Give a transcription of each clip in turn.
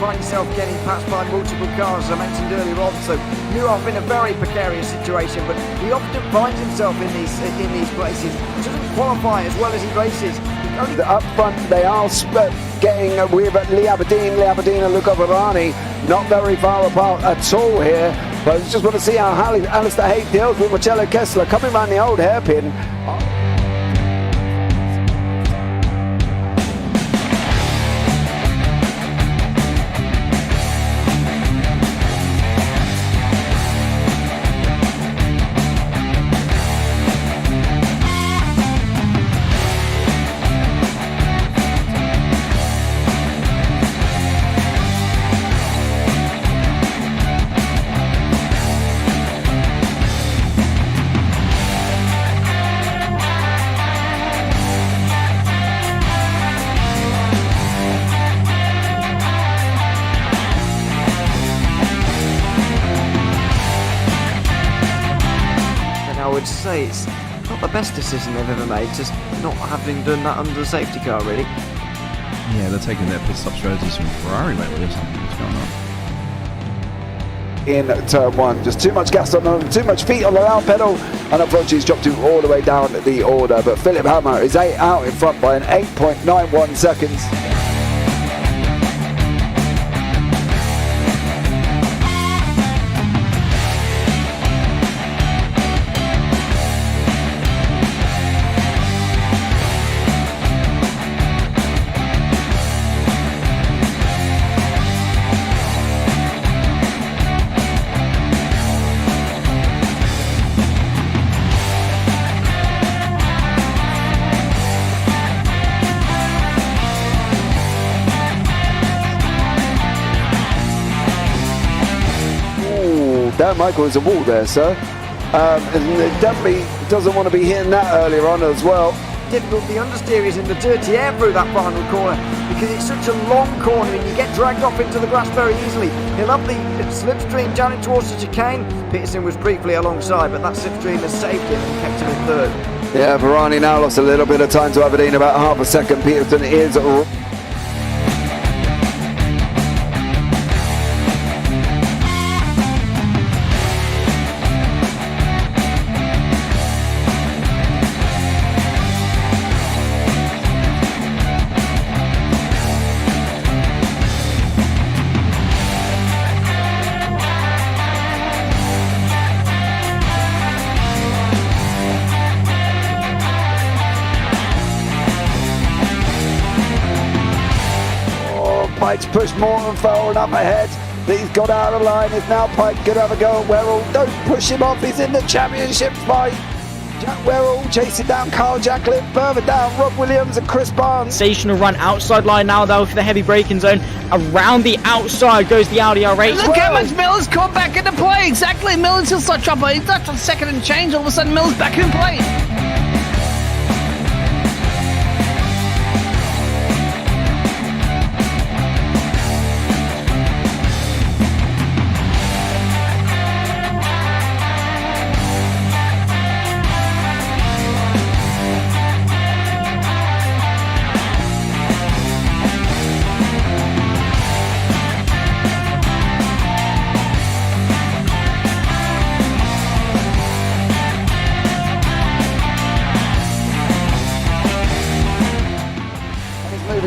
find yourself getting passed by multiple cars, as I mentioned earlier on. So Nuhoff in a very precarious situation, but he often finds himself in these places. He doesn't qualify as well as he races. Up front, they are getting with Lee Aberdeen and Luca Varani, not very far apart at all here. But I just want to see how Alistair Haig deals with Marcello Kessler coming around the old hairpin. I would say it's not the best decision they've ever made, just not having done that under the safety car, really. Yeah, they're taking their pit stop strategies from Ferrari lately or something. What's going on? In turn one, just too much gas on them, too much feet on the loud pedal, and unfortunately he's dropped him all the way down the order. But Philip Hammer is out in front by an 8.91 seconds. Dan Michael is a wall there, sir. And definitely doesn't want to be hitting that earlier on as well. Difficult, the understeer is in the dirty air through that final corner because it's such a long corner and you get dragged off into the grass very easily. He'll have the slipstream down in towards the chicane. Peterson was briefly alongside, but that slipstream has saved him and kept him in third. Yeah, Varani now lost a little bit of time to Aberdeen, about half a second. Peterson is Pike's pushed Morton forward up ahead. He's got out of line. Is now Pike going to have a go at Werrell? Don't push him off. He's in the championship fight. Jack Werrell chasing down Carl Jacklin. Further down, Rob Williams and Chris Barnes. Sensational run outside line now though for the heavy braking zone. Around the outside goes the Audi R8. Look how much Miller's caught back into play. Exactly. Miller's still start trouble. He's left on second and change. All of a sudden Miller's back in play.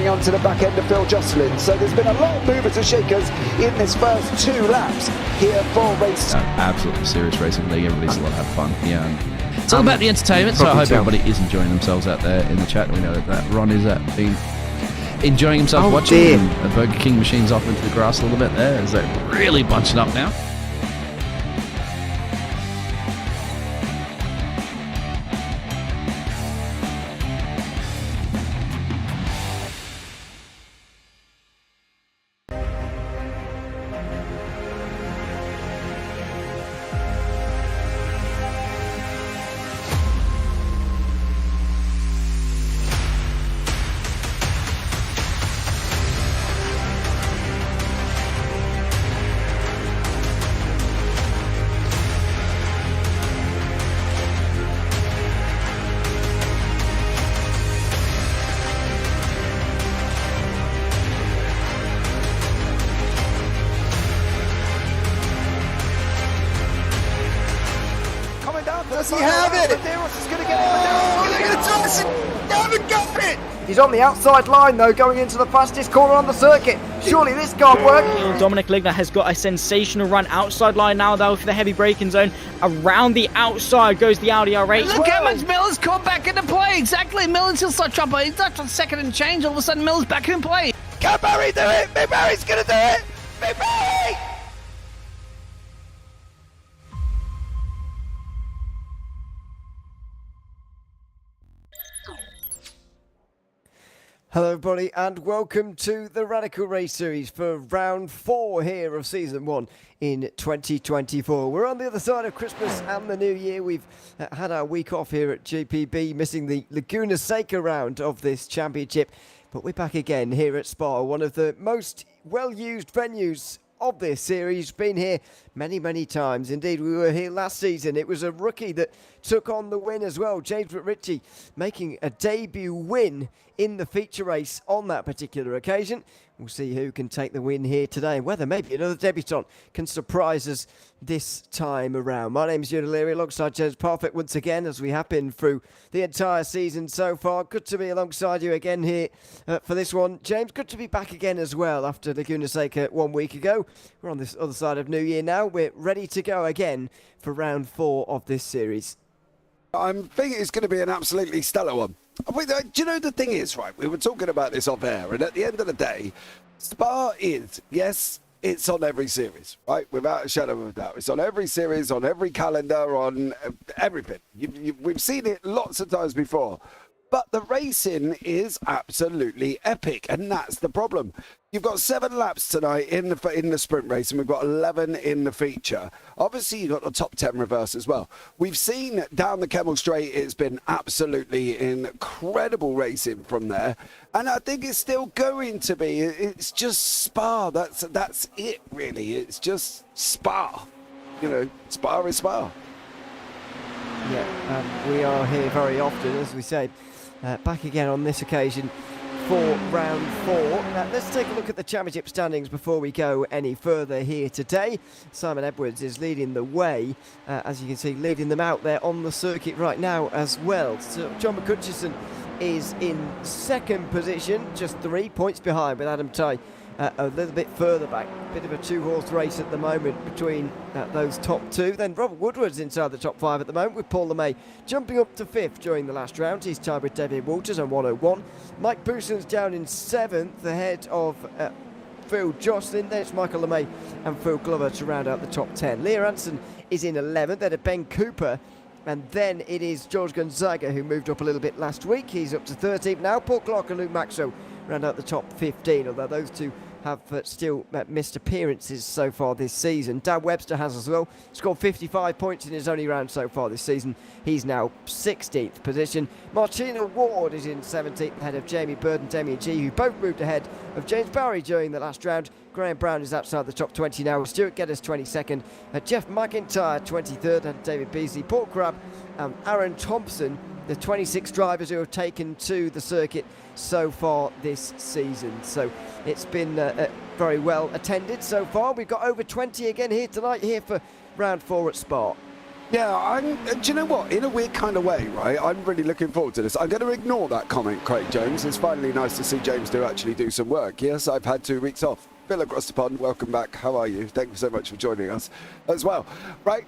On to the back end of Phil Jocelyn. So there's been a lot of movers and shakers in this first 2 laps here for race. Absolutely serious racing league. Everybody's allowed to have fun. Yeah, it's all about the entertainment. So I hope everybody is enjoying themselves out there in the chat. We know that Ron is been enjoying himself watching. And the Burger King machine's off into the grass a little bit there as they're really bunching up now. Does he have it? Medeiros is going to get it. Oh, they're going to toss it. They haven't got it. He's on the outside line though, going into the fastest corner on the circuit. Surely this can't work. Dominic Ligner has got a sensational run outside line now though for the heavy braking zone. Around the outside goes the Audi R8. Look how much Miller's caught back into play. Exactly. Miller's still such chopper. He's not on second and change. All of a sudden, Miller's back in play. Can Barry do it? Big Barry's going to do it. Big Barry. Hello everybody and welcome to the Radical Race Series for round 4 here of season 1 in 2024. We're on the other side of Christmas and the New Year. We've had our week off here at JPB, missing the Laguna Seca round of this championship. But we're back again here at Spa, one of the most well-used venues of this series. Been here many times. Indeed, we were here last season. It was a rookie that took on the win as well. James Ritchie making a debut win in the feature race on that particular occasion. We'll see who can take the win here today and whether maybe another debutant can surprise us this time around. My name is Ewan O'Leary alongside James Parfitt once again, as we have been through the entire season so far. Good to be alongside you again here for this one. James, good to be back again as well after Laguna Seca 1 week ago. We're on this other side of New Year now. We're ready to go again for round 4 of this series. I'm thinking it's going to be an absolutely stellar one. Do you know the thing is, right, we were talking about this off air, and at the end of the day, Spa is, yes, it's on every series, right, without a shadow of a doubt. It's on every series, on every calendar, on everything. We've seen it lots of times before. But the racing is absolutely epic, and that's the problem. You've got 7 laps tonight in the sprint race, and we've got 11 in the feature. Obviously, you've got the top 10 reverse as well. We've seen down the Kemmel Straight, it's been absolutely incredible racing from there. And I think it's still going to be. It's just Spa. That's it, really. It's just Spa. You know, Spa is Spa. Yeah, we are here very often, as we said. Back again on this occasion for round 4. Now, let's take a look at the championship standings before we go any further here today. Simon Edwards is leading the way, as you can see, leading them out there on the circuit right now as well. So John McCutcheon is in second position, just 3 points behind, with Adam Tighe a little bit further back. Bit of a 2-horse race at the moment between those top 2. Then Robert Woodward's inside the top 5 at the moment, with Paul LeMay jumping up to 5th during the last round. He's tied with David Walters on 101. Mike Bouson's down in 7th ahead of Phil Jocelyn. Then it's Michael LeMay and Phil Glover to round out the top 10. Leah Anson is in 11th. Then Ben Cooper. And then it is George Gonzaga, who moved up a little bit last week. He's up to 13th now. Paul Clark and Luke Maxwell round out the top 15, although those two have still missed appearances so far this season. Dan Webster has as well. Scored 55 points in his only round so far this season. He's now 16th position. Martina Ward is in 17th ahead of Jamie Bird and Damien G, who both moved ahead of James Barry during the last round. Graham Brown is outside the top 20 now, with Stuart Geddes 22nd, Jeff McIntyre 23rd, and David Beasley, Paul Crabb and Aaron Thompson, the 26 drivers who have taken to the circuit so far this season. So it's been very well attended so far. We've got over 20 again here tonight, here for round 4 at Spa. Yeah, do you know what? In a weird kind of way, right? I'm really looking forward to this. I'm going to ignore that comment, Craig Jones. It's finally nice to see James actually do some work. Yes, I've had 2 weeks off. Bill across the pond, welcome back. How are you? Thank you so much for joining us as well. Right,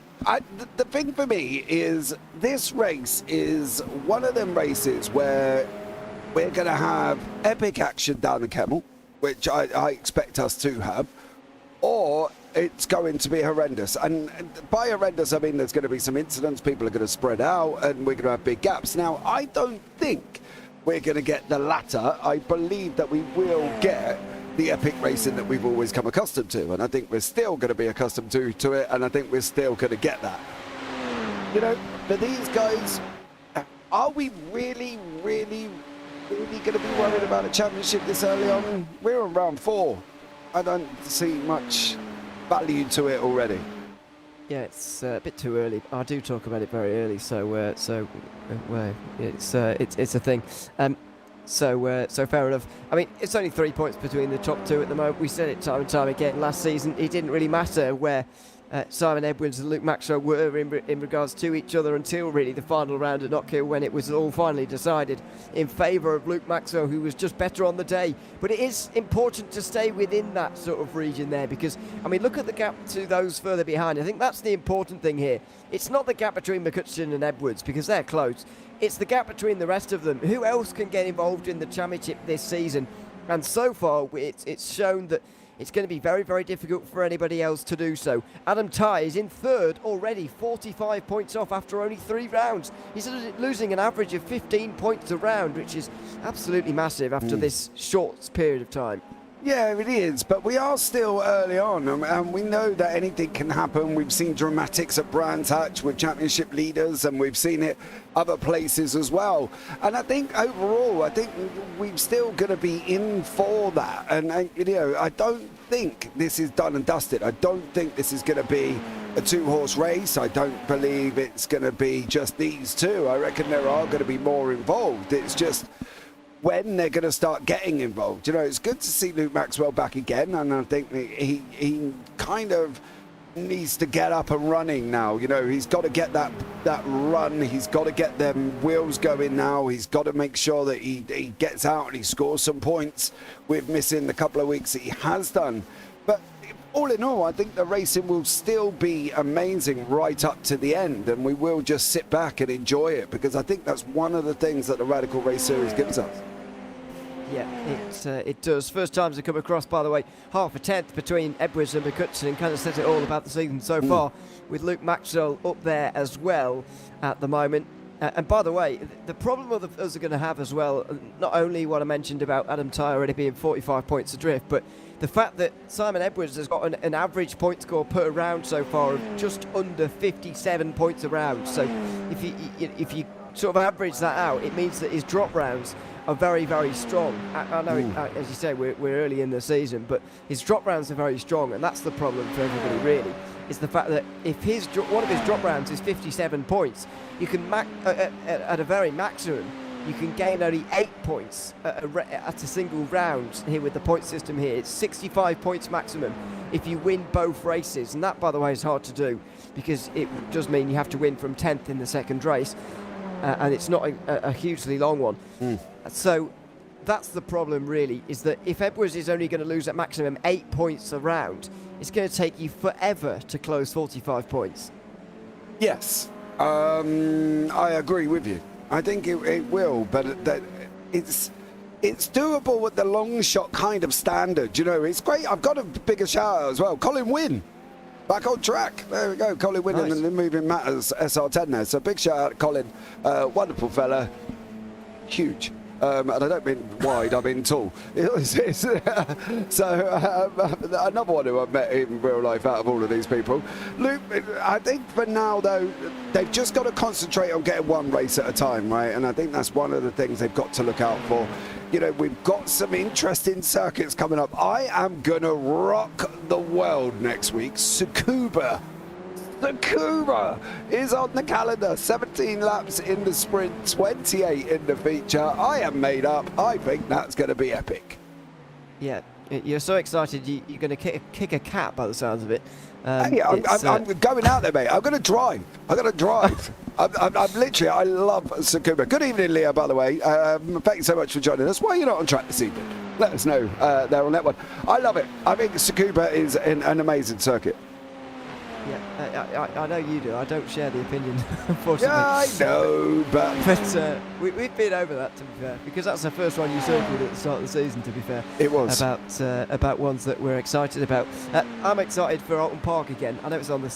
the thing for me is this race is one of them races where we're going to have epic action down the Kemmel, which I expect us to have, or it's going to be horrendous. And by horrendous, I mean there's going to be some incidents, people are going to spread out, and we're going to have big gaps. Now, I don't think we're going to get the latter. I believe that we will get the epic racing that we've always come accustomed to, and I think we're still going to be accustomed to it, and I think we're still going to get that. You know, for these guys, are we really going to be worried about a championship this early on? We're on round 4. I don't see much value to it already. Yeah, it's a bit too early. I do talk about it very early, so it's a thing. So fair enough. I mean, it's only 3 points between the top 2 at the moment. We said it time and time again last season. It didn't really matter where Simon Edwards and Luke Maxwell were in regards to each other until really the final round at Knockhill, when it was all finally decided in favour of Luke Maxwell, who was just better on the day. But it is important to stay within that sort of region there, because, I mean, look at the gap to those further behind. I think that's the important thing here. It's not the gap between McCutcheon and Edwards, because they're close. It's the gap between the rest of them. Who else can get involved in the championship this season? And so far, it's shown that it's going to be very, very difficult for anybody else to do so. Adam Tye is in third already, 45 points off after only 3 rounds. He's losing an average of 15 points a round, which is absolutely massive after this short period of time. Yeah, it is, but we are still early on, and we know that anything can happen. We've seen dramatics at Brands Hatch with championship leaders, and we've seen it other places as well. And I think overall, I think we're still going to be in for that. And you know, I don't think this is done and dusted. I don't think this is going to be a 2-horse race. I don't believe it's going to be just these two. I reckon there are going to be more involved. It's just when they're going to start getting involved. You know, it's good to see Luke Maxwell back again, and I think he kind of needs to get up and running now. You know, he's got to get that run. He's got to get them wheels going now. He's got to make sure that he gets out and he scores some points with missing the couple of weeks that he has done. But all in all, I think the racing will still be amazing right up to the end, and we will just sit back and enjoy it, because I think that's one of the things that the Radical Race Series gives us. Yeah, it does. First times to come across, by the way, half a tenth between Edwards and McCutcheon, and kind of says it all about the season so far, with Luke Maxwell up there as well at the moment. And by the way, the problem us are going to have as well, not only what I mentioned about Adam Tye already being 45 points adrift, but the fact that Simon Edwards has got an average point score per round so far of just under 57 points a round. So if you sort of average that out, it means that his drop rounds are very, very strong. I know, as you say, we're early in the season, but his drop rounds are very strong, and that's the problem for everybody, really, is the fact that if one of his drop rounds is 57 points, you can, at a very maximum, you can gain only 8 points at a single round here with the point system here. It's 65 points maximum if you win both races, and that, by the way, is hard to do, because it does mean you have to win from 10th in the second race, and it's not a hugely long one. So that's the problem, really, is that if Edwards is only going to lose at maximum 8 points a round, it's going to take you forever to close 45 points. Yes, I agree with you. I think it will, but it's doable with the long shot kind of standard. You know, it's great. I've got a bigger shout out as well. Colin Wynn, back on track. There we go. Colin Wynn in the Moving Matters SR10 there. So big shout out to Colin. Wonderful fella. Huge. And I don't mean wide, I mean tall. So another one who I've met in real life out of all of these people. Luke, I think for now, though, they've just got to concentrate on getting one race at a time, right? And I think that's one of the things they've got to look out for. You know, we've got some interesting circuits coming up. I am going to rock the world next week. Tsukuba is on the calendar. 17 laps in the sprint, 28 in the feature. I am made up. I think that's going to be epic. Yeah, you're so excited you're going to kick a cat by the sounds of it. Hey, I'm going out there, mate. I'm going to drive. I'm literally, I love Tsukuba. Good evening, Leo, by the way. Thank you so much for joining us. Why are you not on track this evening? Let us know there on that one. I love it. I think Tsukuba is an amazing circuit. Yeah, I know you do. I don't share the opinion, unfortunately. Yeah, I know, but we've been over that, to be fair, because that's the first one you circled at the start of the season, to be fair. It was. About ones that we're excited about. I'm excited for Alton Park again. I know it's on the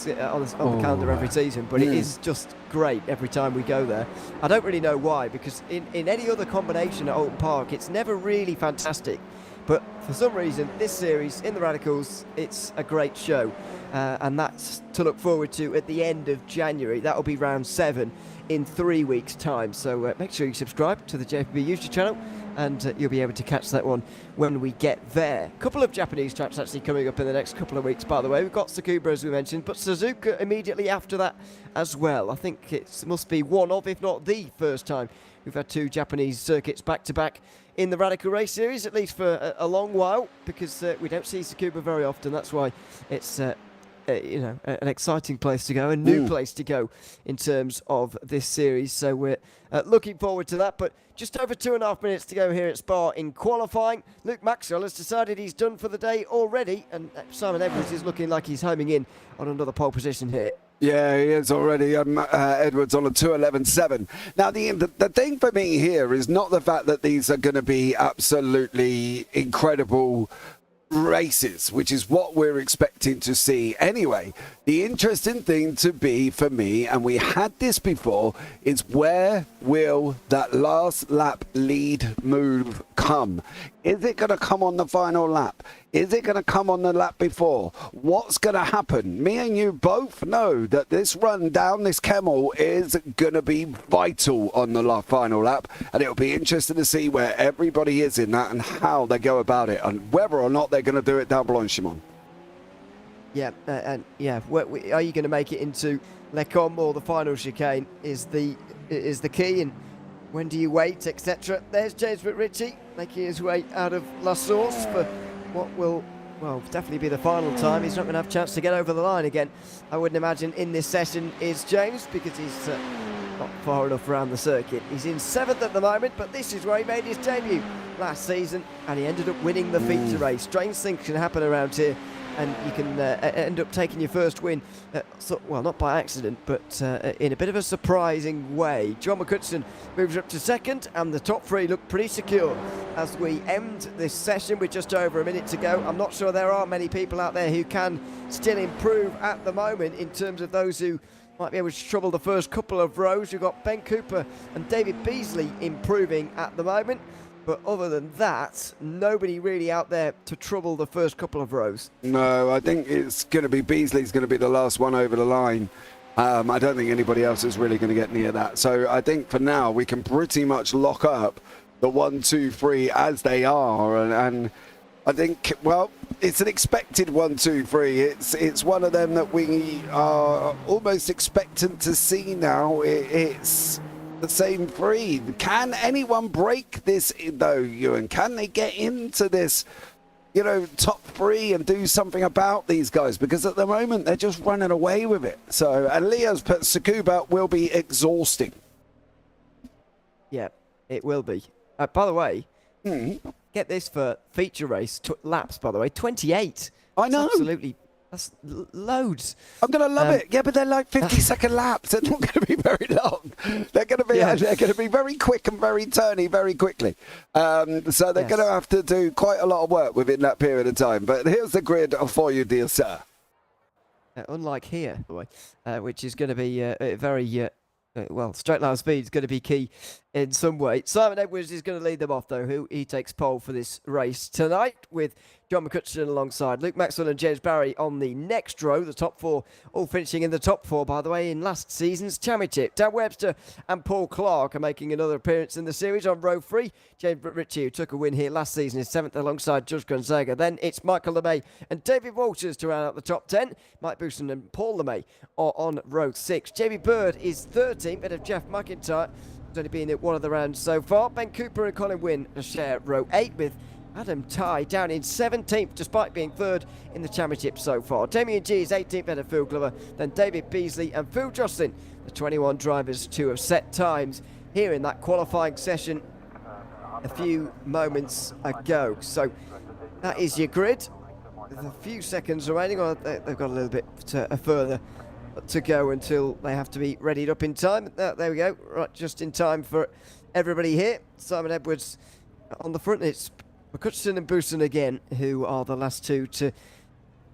calendar every season, but it is just great every time we go there. I don't really know why, because in any other combination at Alton Park, it's never really fantastic. But for some reason, this series, in the Radicals, it's a great show. And that's to look forward to at the end of January. That'll be round 7 in 3 weeks' time. So make sure you subscribe to the JPB YouTube channel, and you'll be able to catch that one when we get there. A couple of Japanese tracks actually coming up in the next couple of weeks, by the way. We've got Tsukuba, as we mentioned, but Suzuka immediately after that as well. I think it must be one of, if not the first time, we've had 2 Japanese circuits back-to-back in the Radical Race Series, at least for a long while, because we don't see Tsukuba very often. That's why it's an exciting place to go, a new place to go in terms of this series. So we're looking forward to that. But just over 2.5 minutes to go here at Spa in qualifying. Luke Maxwell has decided he's done for the day already, and Simon Edwards is looking like he's homing in on another pole position here. Yeah, he is already. Edwards on a 2:11.7. Now, the thing for me here is not the fact that these are going to be absolutely incredible races, which is what we're expecting to see anyway. The interesting thing to be for me, and we had this before, is where will that last lap lead move come? Is it going to come on the final lap? Is it going to come on the lap before? What's going to happen? Me and you both know that this run down this Kemmel is going to be vital on the final lap, and it'll be interesting to see where everybody is in that and how they go about it, and whether or not they're going to do it down Blanchimont. Yeah, are you going to make it into Les Combes or the final chicane is the key, and when do you wait, etc. There's James McRitchie making his way out of La Source for what will, definitely be the final time. He's not going to have a chance to get over the line again, I wouldn't imagine, in this session is James, because he's not far enough around the circuit. He's in 7th at the moment, but this is where he made his debut last season, and he ended up winning the feature race. Strange things can happen around here, and you can end up taking your first win, not by accident, but in a bit of a surprising way. John McCutcheon moves up to 2nd, and the top 3 look pretty secure as we end this session with just over a minute to go. I'm not sure there are many people out there who can still improve at the moment in terms of those who might be able to trouble the first couple of rows. You've got Ben Cooper and David Beasley improving at the moment. But other than that, nobody really out there to trouble the first couple of rows. No, I think it's going to be Beasley's going to be the last one over the line. I don't think anybody else is really going to get near that. So I think for now we can pretty much lock up the 1, 2, 3 as they are. And I think, it's an expected 1, 2, 3. It's one of them that we are almost expectant to see now. It's the same 3. Can anyone break this though, Ewan? Can they get into this, top 3 and do something about these guys? Because at the moment they're just running away with it. So, and Leo's put Tsukuba will be exhausting. Yeah, it will be. By the way, get this for feature race laps, by the way, 28. I know. That's absolutely. That's loads. I'm going to love it. Yeah, but they're like 50-second laps. They're not going to be very long. They're going to be very quick and very turny very quickly. So they're going to have to do quite a lot of work within that period of time. But here's the grid for you, dear sir. Unlike here, by the way, which is going to be very... straight line speed is going to be key in some way. Simon Edwards is going to lead them off, though, who he takes pole for this race tonight, with John McCutcheon alongside Luke Maxwell and James Barry on the next row. The top 4 all finishing in the top 4, by the way, in last season's championship. Dan Webster and Paul Clark are making another appearance in the series on row 3. James Ritchie, who took a win here last season, is 7th alongside Judge Gonzaga. Then it's Michael LeMay and David Walters to round out the top 10. Mike Bousson and Paul LeMay are on row 6. JB Bird is 13th, bit of Jeff McIntyre. He's only been at one of the rounds so far. Ben Cooper and Colin Wynn share row 8, with Adam Ty down in 17th, despite being 3rd in the championship so far. Damien G is 18th, better Phil Glover than David Beasley and Phil Jocelyn, the 21 drivers to have set times here in that qualifying session a few moments ago. So that is your grid. With a few seconds remaining, or they've got a little bit further to go until they have to be readied up in time. There we go, right, just in time for everybody here. Simon Edwards on the front. It's McCutcheon and Bousson again, who are the last 2 to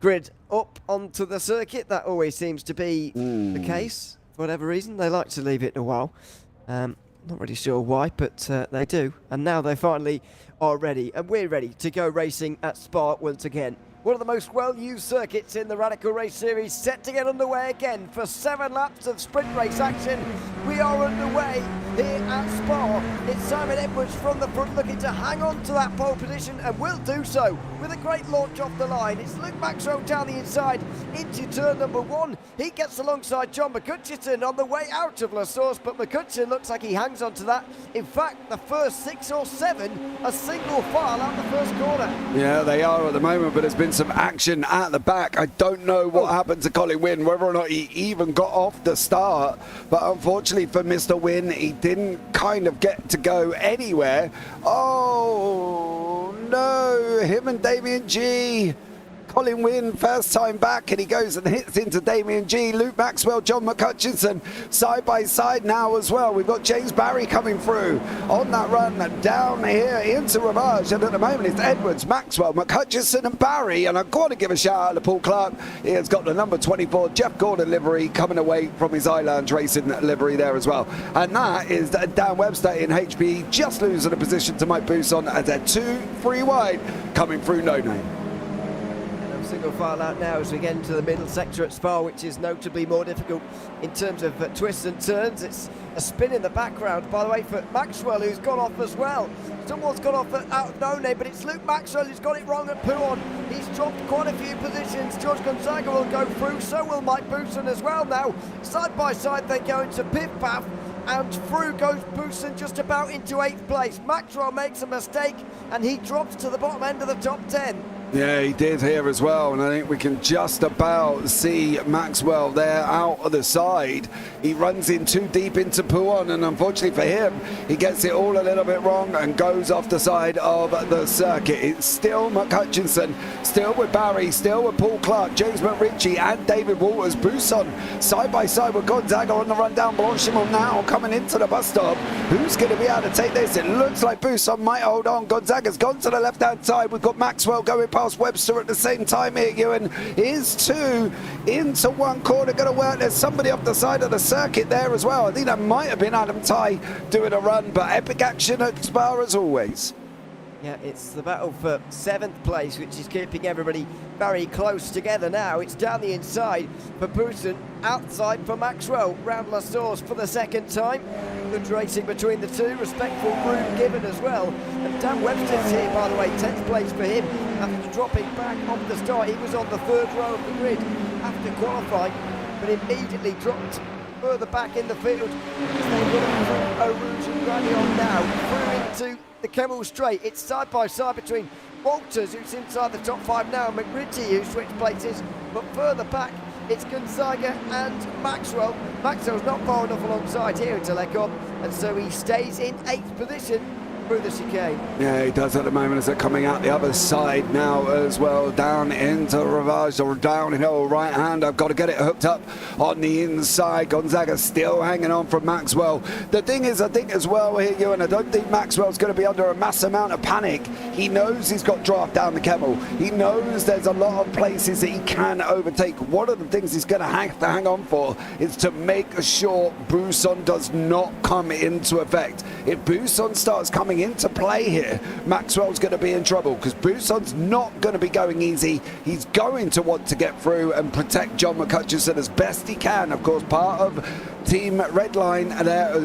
grid up onto the circuit. That always seems to be the case. For whatever reason, they like to leave it a while. Not really sure why, but they do. And now they finally are ready. And we're ready to go racing at Spa once again. One of the most well-used circuits in the Radical Race Series, set to get underway again for 7 laps of sprint race action. We are underway here at Spa. It's Simon Edwards from the front looking to hang on to that pole position, and will do so with a great launch off the line. It's Luke Maxwell down the inside into turn number 1. He gets alongside John McCutcheon on the way out of La Source, but McCutcheon looks like he hangs on to that. In fact, the first 6 or 7 are single file out the first corner. Yeah, they are at the moment, but it's been some action at the back. I don't know what happened to Colin Wynn, whether or not he even got off the start, but unfortunately for Mr. Wynn, he didn't kind of get to go anywhere. Oh no, him and Damien G. Colin Wynn, first time back, and he goes and hits into Damien G. Luke Maxwell, John McHutchinson, side by side now as well. We've got James Barry coming through on that run down here into Ravage, and at the moment it's Edwards, Maxwell, McHutchinson and Barry, and I've got to give a shout out to Paul Clark. He has got the number 24 Jeff Gordon livery coming away from his Island Racing livery there as well. And that is Dan Webster in HP, just losing a position to Mike Bousson as they're 2-3 wide coming through No Name. Single file out now as we get into the middle sector at Spa, which is notably more difficult in terms of twists and turns. It's a spin in the background, by the way, for Maxwell, who's gone off as well. Someone's gone off out of No Name, but it's Luke Maxwell who's got it wrong at Pouon. He's dropped quite a few positions. George Gonzaga will go through, so will Mike Bousson as well now. Side by side they go into Piff Paff, and through goes Bousson just about into 8th place. Maxwell makes a mistake and he drops to the bottom end of the top 10. Yeah, he did here as well, and I think we can just about see Maxwell there out of the side. He runs in too deep into Pouon, and unfortunately for him, he gets it all a little bit wrong and goes off the side of the circuit. It's still McHutchinson, still with Barry, still with Paul Clark, James McRitchie and David Walters. Bousson side by side with Gonzaga on the run down. Blanchimont now coming into the bus stop. Who's going to be able to take this? It looks like Bousson might hold on. Gonzaga's gone to the left-hand side. We've got Maxwell going past Webster at the same time here. Ewan is 2 into 1 corner, going to work. There's somebody off the side of the circuit there as well. I think that might have been Adam Ty doing a run, but epic action at Spa as always. Yeah, it's the battle for 7th place, which is keeping everybody very close together now. It's down the inside for Bousson, outside for Maxwell, round La Source for the second time. Good racing between the two, respectful room given as well. And Dan Webster's here, by the way, 10th place for him, after dropping back off the start. He was on the 3rd row of the grid after qualifying, but immediately dropped further back in the field. They run through Eau Rouge and Granion now, through into the Kemmel Straight. It's side by side between Walters, who's inside the top 5 now, and McRitchie, who switched places, but further back it's Gonzaga and Maxwell. Maxwell's not far enough alongside here until Lecon, and so he stays in 8th position through the chicane. Yeah, he does at the moment as they're coming out the other side now as well, down into Ravage, or downhill right hand. I've got to get it hooked up on the inside. Gonzaga still hanging on from Maxwell. The thing is, I think as well here, Ewan, I don't think Maxwell's going to be under a mass amount of panic. He knows he's got draft down the Kemmel. He knows there's a lot of places that he can overtake. One of the things he's going to have to hang on for is to make sure Bousson does not come into effect. If Bousson starts coming into play here, Maxwell's going to be in trouble, because Bousson's not going to be going easy. He's going to want to get through and protect John McHutchinson as best he can. Of course, part of Team Redline,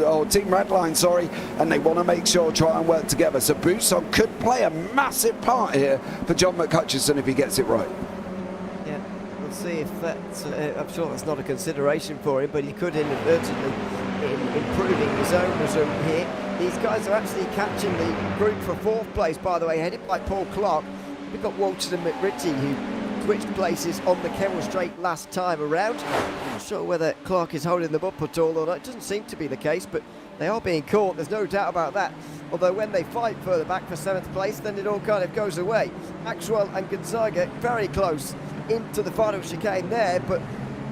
or Team Redline, sorry, and they want to make sure, try and work together. So Bousson could play a massive part here for John McHutchinson if he gets it right. Yeah, we'll see if that's, I'm sure that's not a consideration for him, but he could inadvertently in improving his own result here. These guys are actually catching the group for 4th place, by the way, headed by Paul Clark. We've got Walters and McRitchie, who switched places on the Kemmel Straight last time around. I'm not sure whether Clark is holding them up at all or not. It doesn't seem to be the case, but they are being caught, there's no doubt about that. Although when they fight further back for 7th place, then it all kind of goes away. Maxwell and Gonzaga very close into the final chicane there, but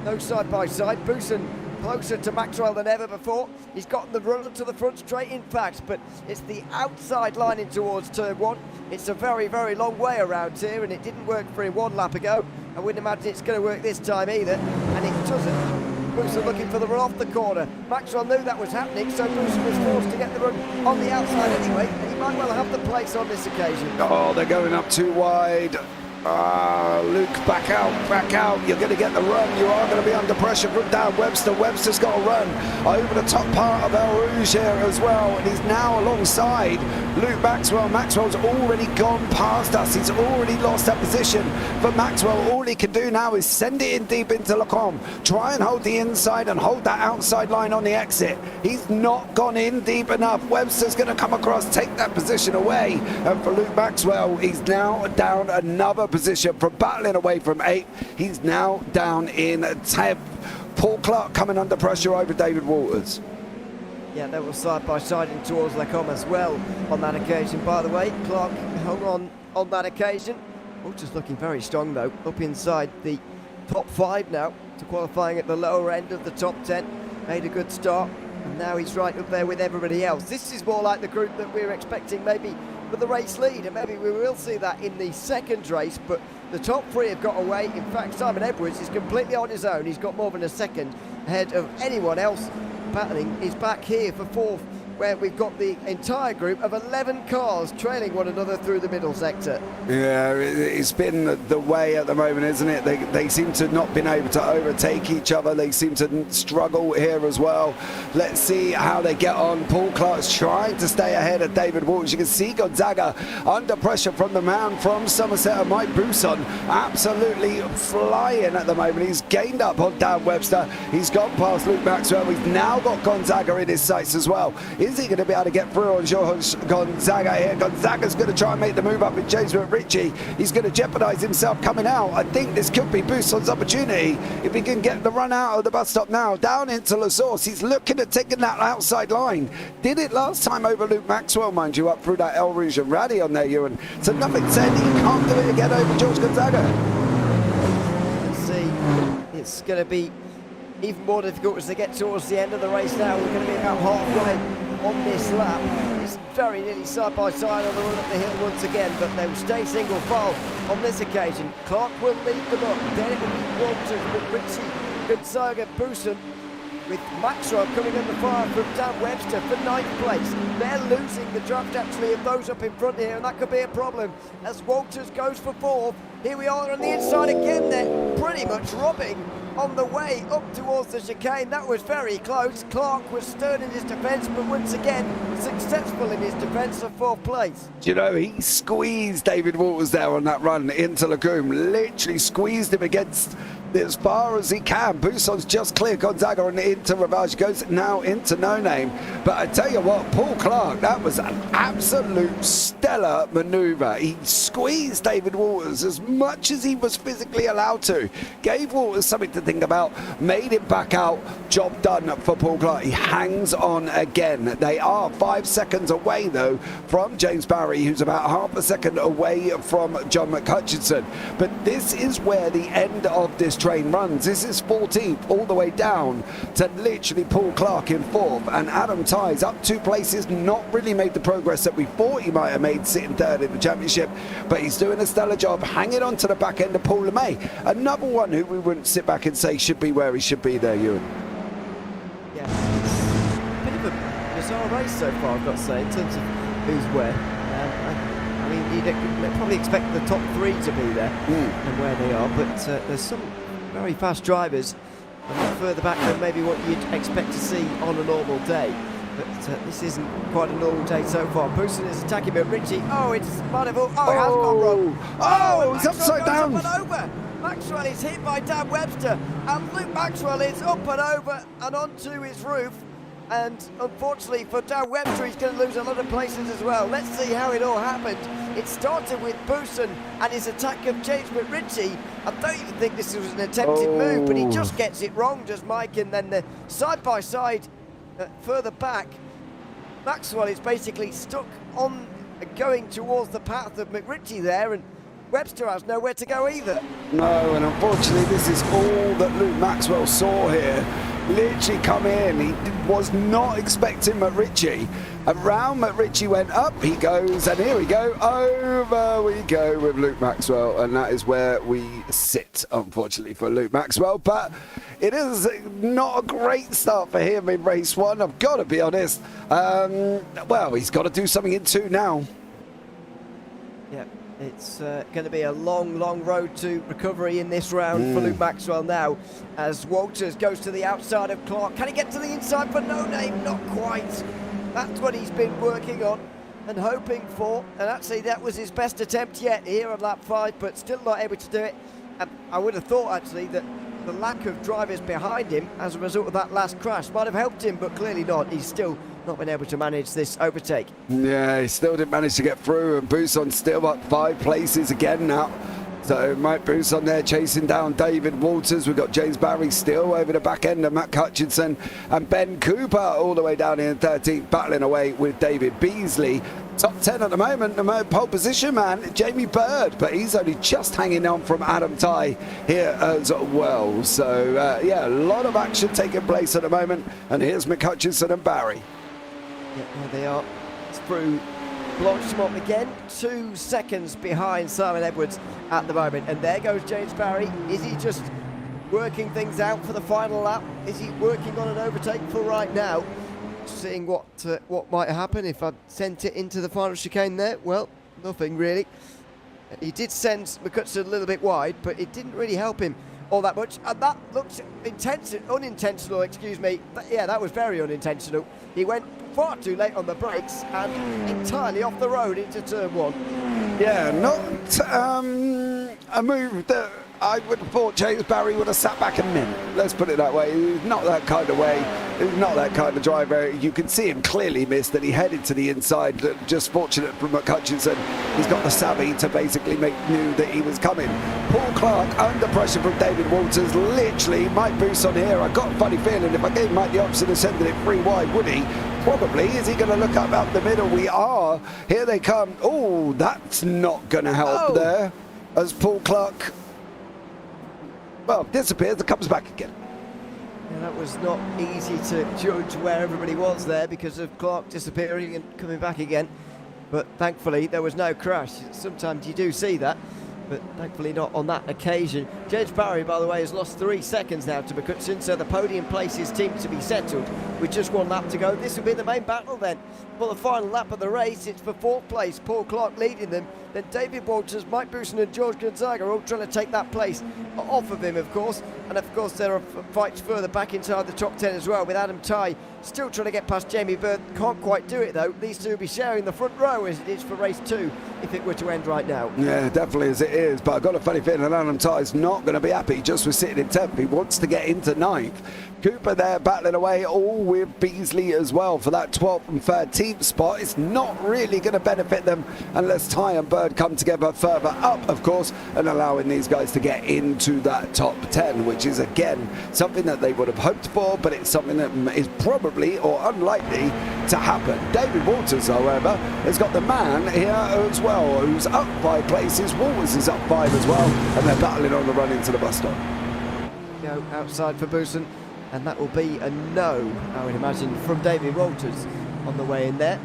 no side by side. Bousson closer to Maxwell than ever before. He's gotten the run to the front straight, in fact, but it's the outside line in towards turn 1. It's a very, very long way around here, and it didn't work for him 1 lap ago. I wouldn't imagine it's going to work this time either, and it doesn't. Bousson looking for the run off the corner. Maxwell knew that was happening, so Bousson was forced to get the run on the outside anyway, and he might well have the place on this occasion. Oh, they're going up too wide. Luke, back out. You're going to get the run. You are going to be under pressure from Dan Webster. Webster's got a run over the top part of El Rouge here as well, and he's now alongside Luke Maxwell. Maxwell's already gone past us. He's already lost that position. For Maxwell, all he can do now is send it in deep into Lecombe. Try and hold the inside and hold that outside line on the exit. He's not gone in deep enough. Webster's going to come across, take that position away. And for Luke Maxwell, he's now down another third position from battling away from 8th. He's now down in 10th. Paul Clark coming under pressure over David Walters. Yeah, they were side by side in towards Lecom as well on that occasion. By the way, Clark hung on that occasion. Walters looking very strong though, up inside the top 5 now to qualifying at the lower end of the top 10. Made a good start, and now he's right up there with everybody else. This is more like the group that we were expecting maybe with the race lead, and maybe we will see that in the second race, but the top 3 have got away. In fact, Simon Edwards is completely on his own. He's got more than a second ahead of anyone else battling. He's back here for 4th, where we've got the entire group of 11 cars trailing one another through the middle sector. Yeah, it's been the way at the moment, isn't it? They seem to not been able to overtake each other. They seem to struggle here as well. Let's see how they get on. Paul Clark's trying to stay ahead of David Walters. You can see Gonzaga under pressure from the man from Somerset, Mike Bousson, absolutely flying at the moment. He's gained up on Dan Webster. He's gone past Luke Maxwell. We've now got Gonzaga in his sights as well. Is he going to be able to get through on Gonzaga here? Gonzaga's going to try and make the move up with James McRitchie. He's going to jeopardise himself coming out. I think this could be Bousson's opportunity if he can get the run out of the bus stop now, down into La Source. He's looking at taking that outside line. Did it last time over Luke Maxwell, mind you, up through that El Rouge and Radi on there, Ewan. So nothing said he can't do it again over George Gonzaga. Let's see. It's going to be even more difficult as they get towards the end of the race now. We're going to be about halfway on this lap. It's very nearly side by side on the run up the hill once again, but they will stay single file on this occasion. Clark will lead them up, then it will be Walters, McRitchie, Gonzaga, Bousson, with Maxwell coming under fire from Dan Webster for 9th place. They're losing the draft actually of those up in front here, and that could be a problem as Walters goes for 4th. Here we are on the inside again. They're pretty much robbing on the way up towards the chicane. That was very close. Clark was stern in his defence, but once again successful in his defence of 4th place. Do you know, he squeezed David Walters there on that run into Lacombe, literally squeezed him against as far as he can. Bousson's just clear Gonzaga and into Ravage, goes now into No Name. But I tell you what, Paul Clark, that was an absolute stellar manoeuvre. He squeezed David Walters as much as he was physically allowed to, gave Walters something to think about, made him back out. Job done for Paul Clark. He hangs on again. They are 5 seconds away though from James Barry, who's about half a second away from John McHutchinson. But this is where the end of this train runs. This is 14th all the way down to literally Paul Clark in 4th, and Adam Tighes up 2 places, not really made the progress that we thought he might have made sitting 3rd in the championship, but he's doing a stellar job hanging on to the back end of Paul LeMay, another one who we wouldn't sit back and say should be where he should be there, Ewan. Yeah, it's a bit of a bizarre race so far, I've got to say, in terms of who's where. I mean, you'd probably expect the top 3 to be there and where they are, but there's some very fast drivers a lot further back than maybe what you'd expect to see on a normal day. But this isn't quite a normal day so far. Bousson is attacking McRitchie. Oh, it's Marnival. Oh, it has gone wrong. Oh, it's upside down. Up and over. Maxwell is hit by Dan Webster, and Luke Maxwell is up and over and onto his roof. And unfortunately for Dan Webster, he's going to lose a lot of places as well. Let's see how it all happened. It started with Bousson and his attack of James McRitchie. I don't even think this was an attempted move, but he just gets it wrong, does Mike. And then the side-by-side further back, Maxwell is basically stuck on going towards the path of McRitchie there, and Webster has nowhere to go either. No, and unfortunately this is all that Luke Maxwell saw here. Literally come in, he was not expecting McRitchie. Around McRitchie went up, he goes, and here we go, over we go with Luke Maxwell, and that is where we sit, unfortunately, for Luke Maxwell. But it is not a great start for him in race 1, I've got to be honest. Well, he's got to do something in 2 now. Yeah. It's going to be a long, long road to recovery in this round for Luke Maxwell now, as Walters goes to the outside of Clark. Can he get to the inside for No Name? Not quite. That's what he's been working on and hoping for, and actually that was his best attempt yet here on lap 5, but still not able to do it. And I would have thought actually that the lack of drivers behind him as a result of that last crash might have helped him, but clearly not. He's still not been able to manage this overtake. Yeah, he still didn't manage to get through, and Bousson's still up 5 places again now. So Mike Bruce on there chasing down David Walters. We've got James Barry still over the back end of Matt Hutchinson, and Ben Cooper all the way down in 13th, battling away with David Beasley. Top 10 at the moment, the pole position man, Jamie Bird, but he's only just hanging on from Adam Tighe here as well. So, yeah, a lot of action taking place at the moment. And here's McHutchinson and Barry. Yeah, there they are. It's through Blanchemont again, 2 seconds behind Simon Edwards at the moment. And there goes James Barry. Is he just working things out for the final lap? Is he working on an overtake for right now? Seeing what might happen if I sent it into the final chicane there. Well, nothing really. He did send McHutchinson a little bit wide, but it didn't really help him all that much. And that looked unintentional, excuse me. Yeah, that was very unintentional. He went far too late on the brakes and entirely off the road into turn 1. Yeah, not a move that I would have thought James Barry would have sat back a minute. Let's put it that way. He's not that kind of way. He's not that kind of driver. You can see him clearly missed that he headed to the inside. Just fortunate for McHutchinson. He's got the savvy to basically knew that he was coming. Paul Clark under pressure from David Walters. Literally, Mike Boost on here. I got a funny feeling if I gave Mike the option of sending it 3 wide, would he? Probably. Is he going to look up out the middle? We are. Here they come. Oh, that's not going to help there. As Paul Clark, well, disappears and comes back again. Yeah, that was not easy to judge where everybody was there because of Clark disappearing and coming back again. But thankfully, there was no crash. Sometimes you do see that, but thankfully not on that occasion. James Barry, by the way, has lost 3 seconds now to McHutchinson, so the podium places seem to be settled with just 1 lap to go. This will be the main battle then. For the final lap of the race, it's for 4th place. Paul Clark leading them. Then David Walters, Mike Booson and George Gonzaga are all trying to take that place off of him, of course. And of course, there are fights further back inside the top 10 as well, with Adam Tighe still trying to get past Jamie Bird. Can't quite do it, though. These two will be sharing the front row as it is for race 2, if it were to end right now. Yeah, definitely as it is. But I've got a funny feeling that Adam Tighe's not going to be happy just with sitting in 10th. He wants to get into 9th. Cooper there battling away, all with Beasley as well for that 12th and 13th spot. It's not really going to benefit them unless Tighe and Bird come together further up, of course, and allowing these guys to get into that top 10, which is, again, something that they would have hoped for, but it's something that is probably or unlikely to happen. David Walters, however, has got the man here as well, who's up 5 places. Walters is up 5 as well, and they're battling on the run into the bus stop. Go outside for Booson. And that will be a no, I would imagine, from David Walters on the way in there.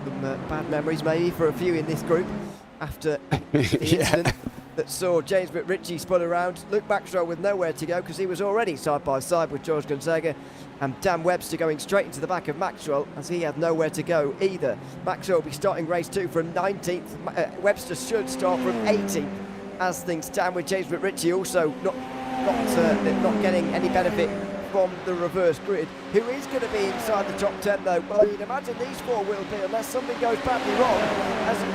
Some bad memories maybe for a few in this group after the incident that saw James McRitchie spun around. Luke Maxwell with nowhere to go because he was already side by side with George Gonzaga, and Dan Webster going straight into the back of Maxwell as he had nowhere to go either. Maxwell will be starting race 2 from 19th. Webster should start from 18th as things stand, with James McRitchie also not getting any benefit from the reverse grid. Who is going to be inside the top 10 though? Well, you'd imagine these 4 will be, unless something goes badly wrong.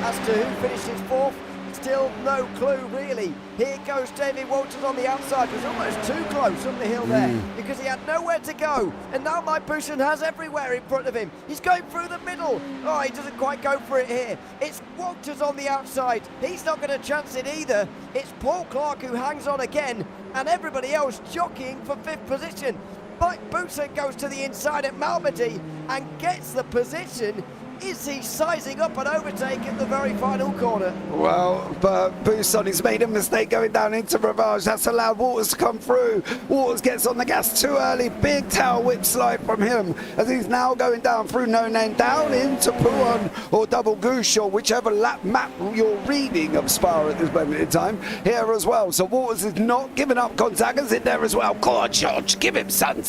As to who finishes 4th, still no clue really. Here goes David Walters on the outside. It was almost too close up the hill there because he had nowhere to go. And now Mike Booson has everywhere in front of him. He's going through the middle. Oh, he doesn't quite go for it here. It's Walters on the outside. He's not going to chance it either. It's Paul Clark who hangs on again, and everybody else jockeying for 5th position. Mike Booson goes to the inside at Malmedy and gets the position. Is he sizing up an overtake at the very final corner? Well, but Booson has made a mistake going down into Ravage. That's allowed Waters to come through. Waters gets on the gas too early. Big tail whip slide from him as he's now going down through No Name, down into Pouan or Double Goose or whichever lap map you're reading of Spa at this moment in time here as well. So Waters is not giving up. Gonzaga's in there as well. Come on, George, give him son.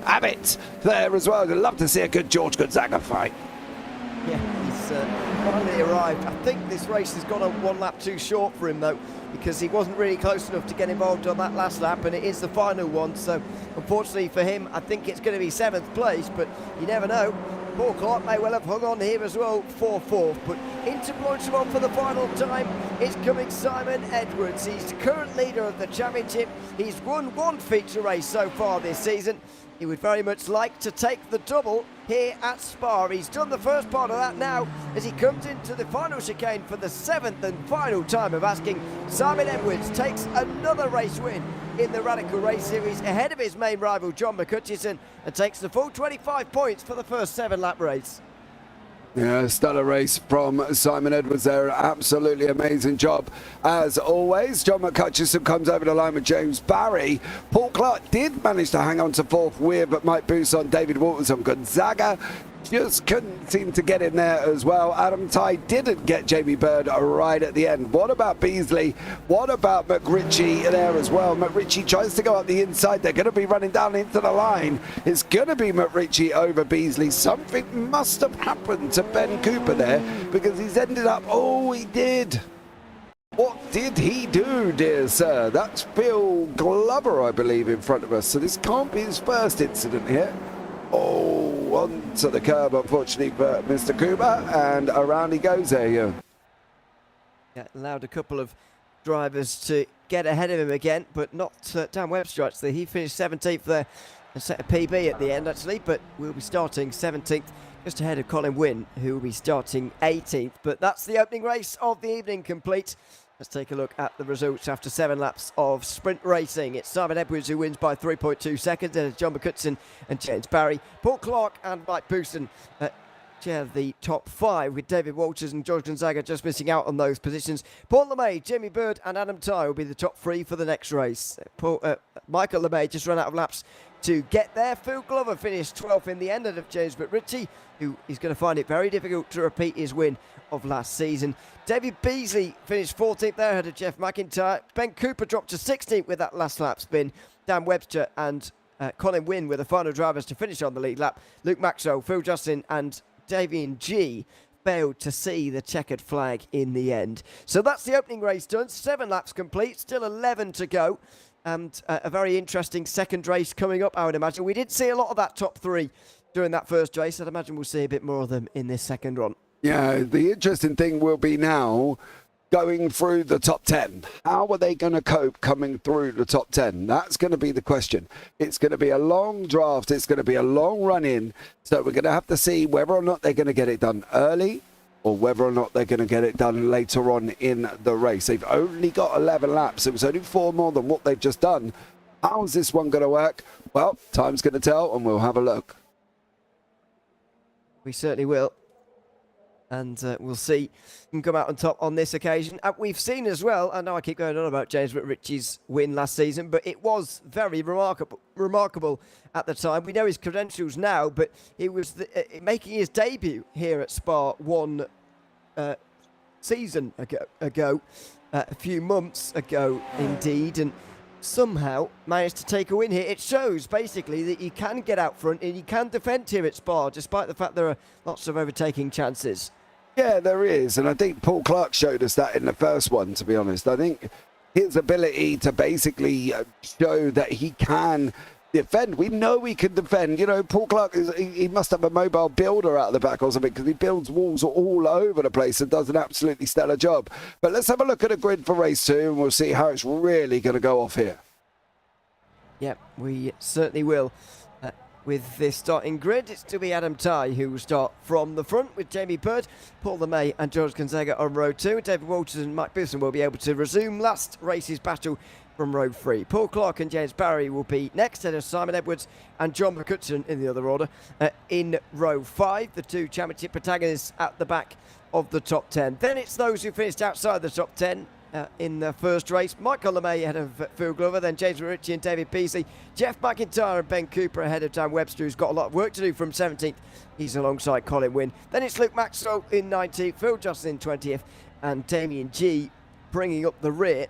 Have it there as well. I'd love to see a good George Gonzaga fight. Yeah, he's finally arrived. I think this race has gone on 1 lap too short for him though, because he wasn't really close enough to get involved on that last lap, and it is the final one. So unfortunately for him, I think it's going to be 7th place, but you never know. Paul Clark may well have hung on here as well for 4th, but into Blanchemont for the final time is coming Simon Edwards. He's the current leader of the championship. He's won one feature race so far this season. He would very much like to take the double here at Spa. He's done the first part of that now as he comes into the final chicane for the 7th and final time of asking. Simon Edwards takes another race win in the Radical Race Series ahead of his main rival John McCutcheon and takes the full 25 points for the first 7-lap race. Yeah, stellar race from Simon Edwards there. Absolutely amazing job as always. John McCutcheon comes over the line with James Barry. Paul Clark did manage to hang on to 4th with Mike Bousson, David Walters on Gonzaga. Just couldn't seem to get in there as well. Adam Ty didn't get Jamie Bird right at the end. What about Beasley? What about McRitchie there as well? McRitchie tries to go up the inside. They're going to be running down into the line. It's going to be McRitchie over Beasley. Something must have happened to Ben Cooper there because he's ended up... Oh, he did. What did he do, dear sir? That's Phil Glover, I believe, in front of us. So this can't be his first incident here. Oh, onto the curb, unfortunately, for Mr. Cooper, and around he goes there, yeah. Yeah, allowed a couple of drivers to get ahead of him again, but not Dan Webster, actually. He finished 17th there and set a PB at the end, actually, but we'll be starting 17th, just ahead of Colin Wynne, who will be starting 18th. But that's the opening race of the evening complete. Let's take a look at the results after 7 laps of sprint racing. It's Simon Edwards who wins by 3.2 seconds, and John McCutcheon and James Barry. Paul Clark and Mike Bousson share the top 5, with David Walters and George Gonzaga just missing out on those positions. Paul LeMay, Jamie Bird and Adam Ty will be the top 3 for the next race. Michael LeMay just ran out of laps to get there. Phil Glover finished 12th in the end of James McRitchie, who is going to find it very difficult to repeat his win of last season. David Beasley finished 14th there ahead of Jeff McIntyre. Ben Cooper dropped to 16th with that last lap spin. Dan Webster and Colin Wynne were the final drivers to finish on the lead lap. Luke Maxwell, Phil Justin and Davian G failed to see the checkered flag in the end. So that's the opening race done. 7 laps complete, still 11 to go. And a very interesting second race coming up, I would imagine. We did see a lot of that top 3 during that first race. I'd imagine we'll see a bit more of them in this second run. Yeah, the interesting thing will be now going through the top 10. How are they going to cope coming through the top 10? That's going to be the question. It's going to be a long draft. It's going to be a long run in. So we're going to have to see whether or not they're going to get it done early or whether or not they're going to get it done later on in the race. They've only got 11 laps. It was only 4 more than what they've just done. How's this one going to work? Well, time's going to tell, and we'll have a look. We certainly will. And we'll see who can come out on top on this occasion. We've seen as well, I know I keep going on about James McRitchie's win last season, but it was very remarkable at the time. We know his credentials now, but he was making his debut here at Spa one season ago, a few months ago indeed, and somehow managed to take a win here. It shows basically that you can get out front and you can defend here at Spa, despite the fact there are lots of overtaking chances. Yeah, there is, and I think Paul Clark showed us that in the first one, to be honest. I think his ability to basically show that he can defend. We know he can defend. You know, Paul Clark, he must have a mobile builder out of the back or something, because he builds walls all over the place and does an absolutely stellar job. But let's have a look at a grid for race 2 and we'll see how it's really going to go off here. Yep, we certainly will. With this starting grid, it's to be Adam Ty who will start from the front, with Jamie Bird, Paul LeMay and George Gonzaga on row 2. David Walters and Mike Bousson will be able to resume last race's battle from row 3. Paul Clark and James Barry will be next, ahead of Simon Edwards and John McCutcheon in the other order. In row 5, the 2 championship protagonists at the back of the top 10. Then it's those who finished outside the top 10 in the first race. Michael LeMay ahead of Phil Glover, then James McRitchie and David Beasley. Jeff McIntyre and Ben Cooper ahead of Dan Webster, who's got a lot of work to do from 17th. He's alongside Colin Wynne. Then it's Luke Maxwell in 19th, Phil Justin in 20th, and Damien G bringing up the rear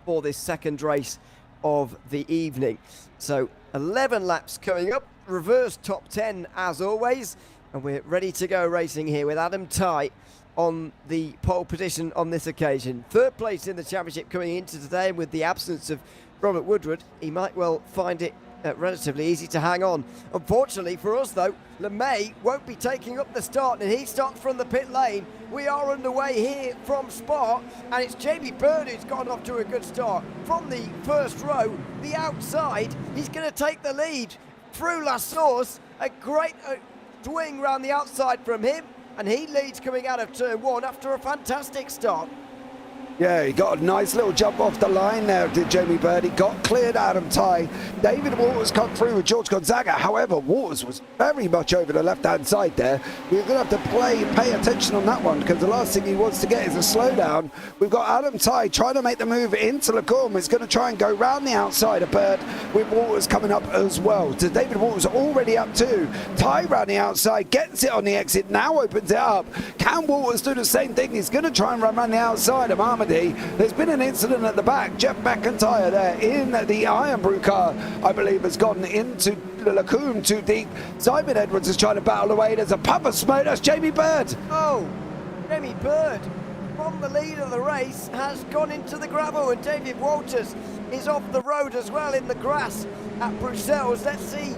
for this second race of the evening. So 11 laps coming up, reverse top 10 as always, and we're ready to go racing here with Adam Ty on the pole position on this occasion. Third place in the championship coming into today, with the absence of Robert Woodward. He might well find it relatively easy to hang on. Unfortunately for us, though, LeMay won't be taking up the start, and he starts from the pit lane. We are underway here from Spa, and it's JB Bird who's got off to a good start. From the first row, the outside, he's going to take the lead through La Source. A great swing round the outside from him, and he leads coming out of turn 1 after a fantastic start. Yeah, he got a nice little jump off the line there, did Jamie Bird. He got cleared Adam Tighe. David Waters come through with George Gonzaga. However, Waters was very much over the left-hand side there. We're going to have to pay attention on that one, because the last thing he wants to get is a slowdown. We've got Adam Tighe trying to make the move into Lacombe. He's going to try and go round the outside of Bird, with Waters coming up as well. So David Waters already up too. Tighe round the outside, gets it on the exit, now opens it up. Can Waters do the same thing? He's going to try and run around the outside of Armady. There's been an incident at the back. Jeff McIntyre there in the Iron Brew car, I believe, has gone into Lacombe too deep. Simon Edwards is trying to battle away. There's a puff of smoke. That's Jamie Bird. Oh, Jamie Bird from the lead of the race has gone into the gravel, and David Walters is off the road as well in the grass at Bruxelles. Let's see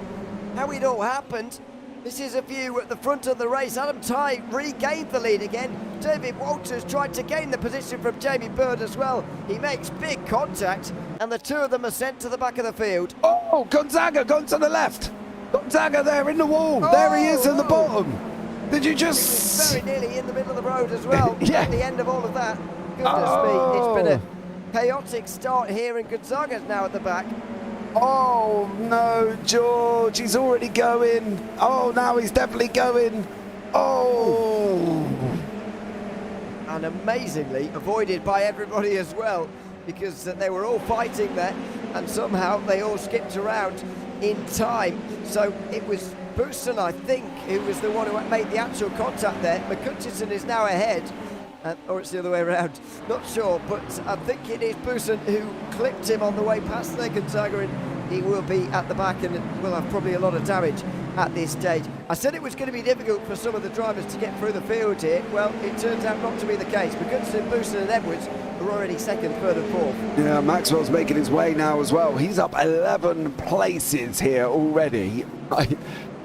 how it all happened. This is a view at the front of the race. Adam Tighe regained the lead again. David Walters tried to gain the position from Jamie Bird as well. He makes big contact, and the two of them are sent to the back of the field. Oh, Gonzaga gone to the left. Gonzaga there in the wall. There he is at the bottom. Did you just... Very nearly in the middle of the road as well. Yeah. At the end of all of that. Goodness me, it's been a chaotic start here, and Gonzaga's now at the back. Oh no, George, he's already going. Oh, now he's definitely going. Oh. And amazingly avoided by everybody as well, because they were all fighting there, and somehow they all skipped around in time. So it was Bousson, I think, who was the one who made the actual contact there. McCutcheon is now ahead. Or it's the other way around, not sure, but I think it is Bousson who clipped him on the way past there, Gonzaga, and he will be at the back and will have probably a lot of damage at this stage. I said it was going to be difficult for some of the drivers to get through the field here. Well, it turns out not to be the case. McCutcheon, Bousson and Edwards are already second, third and fourth. Yeah, Maxwell's making his way now as well. He's up 11 places here already.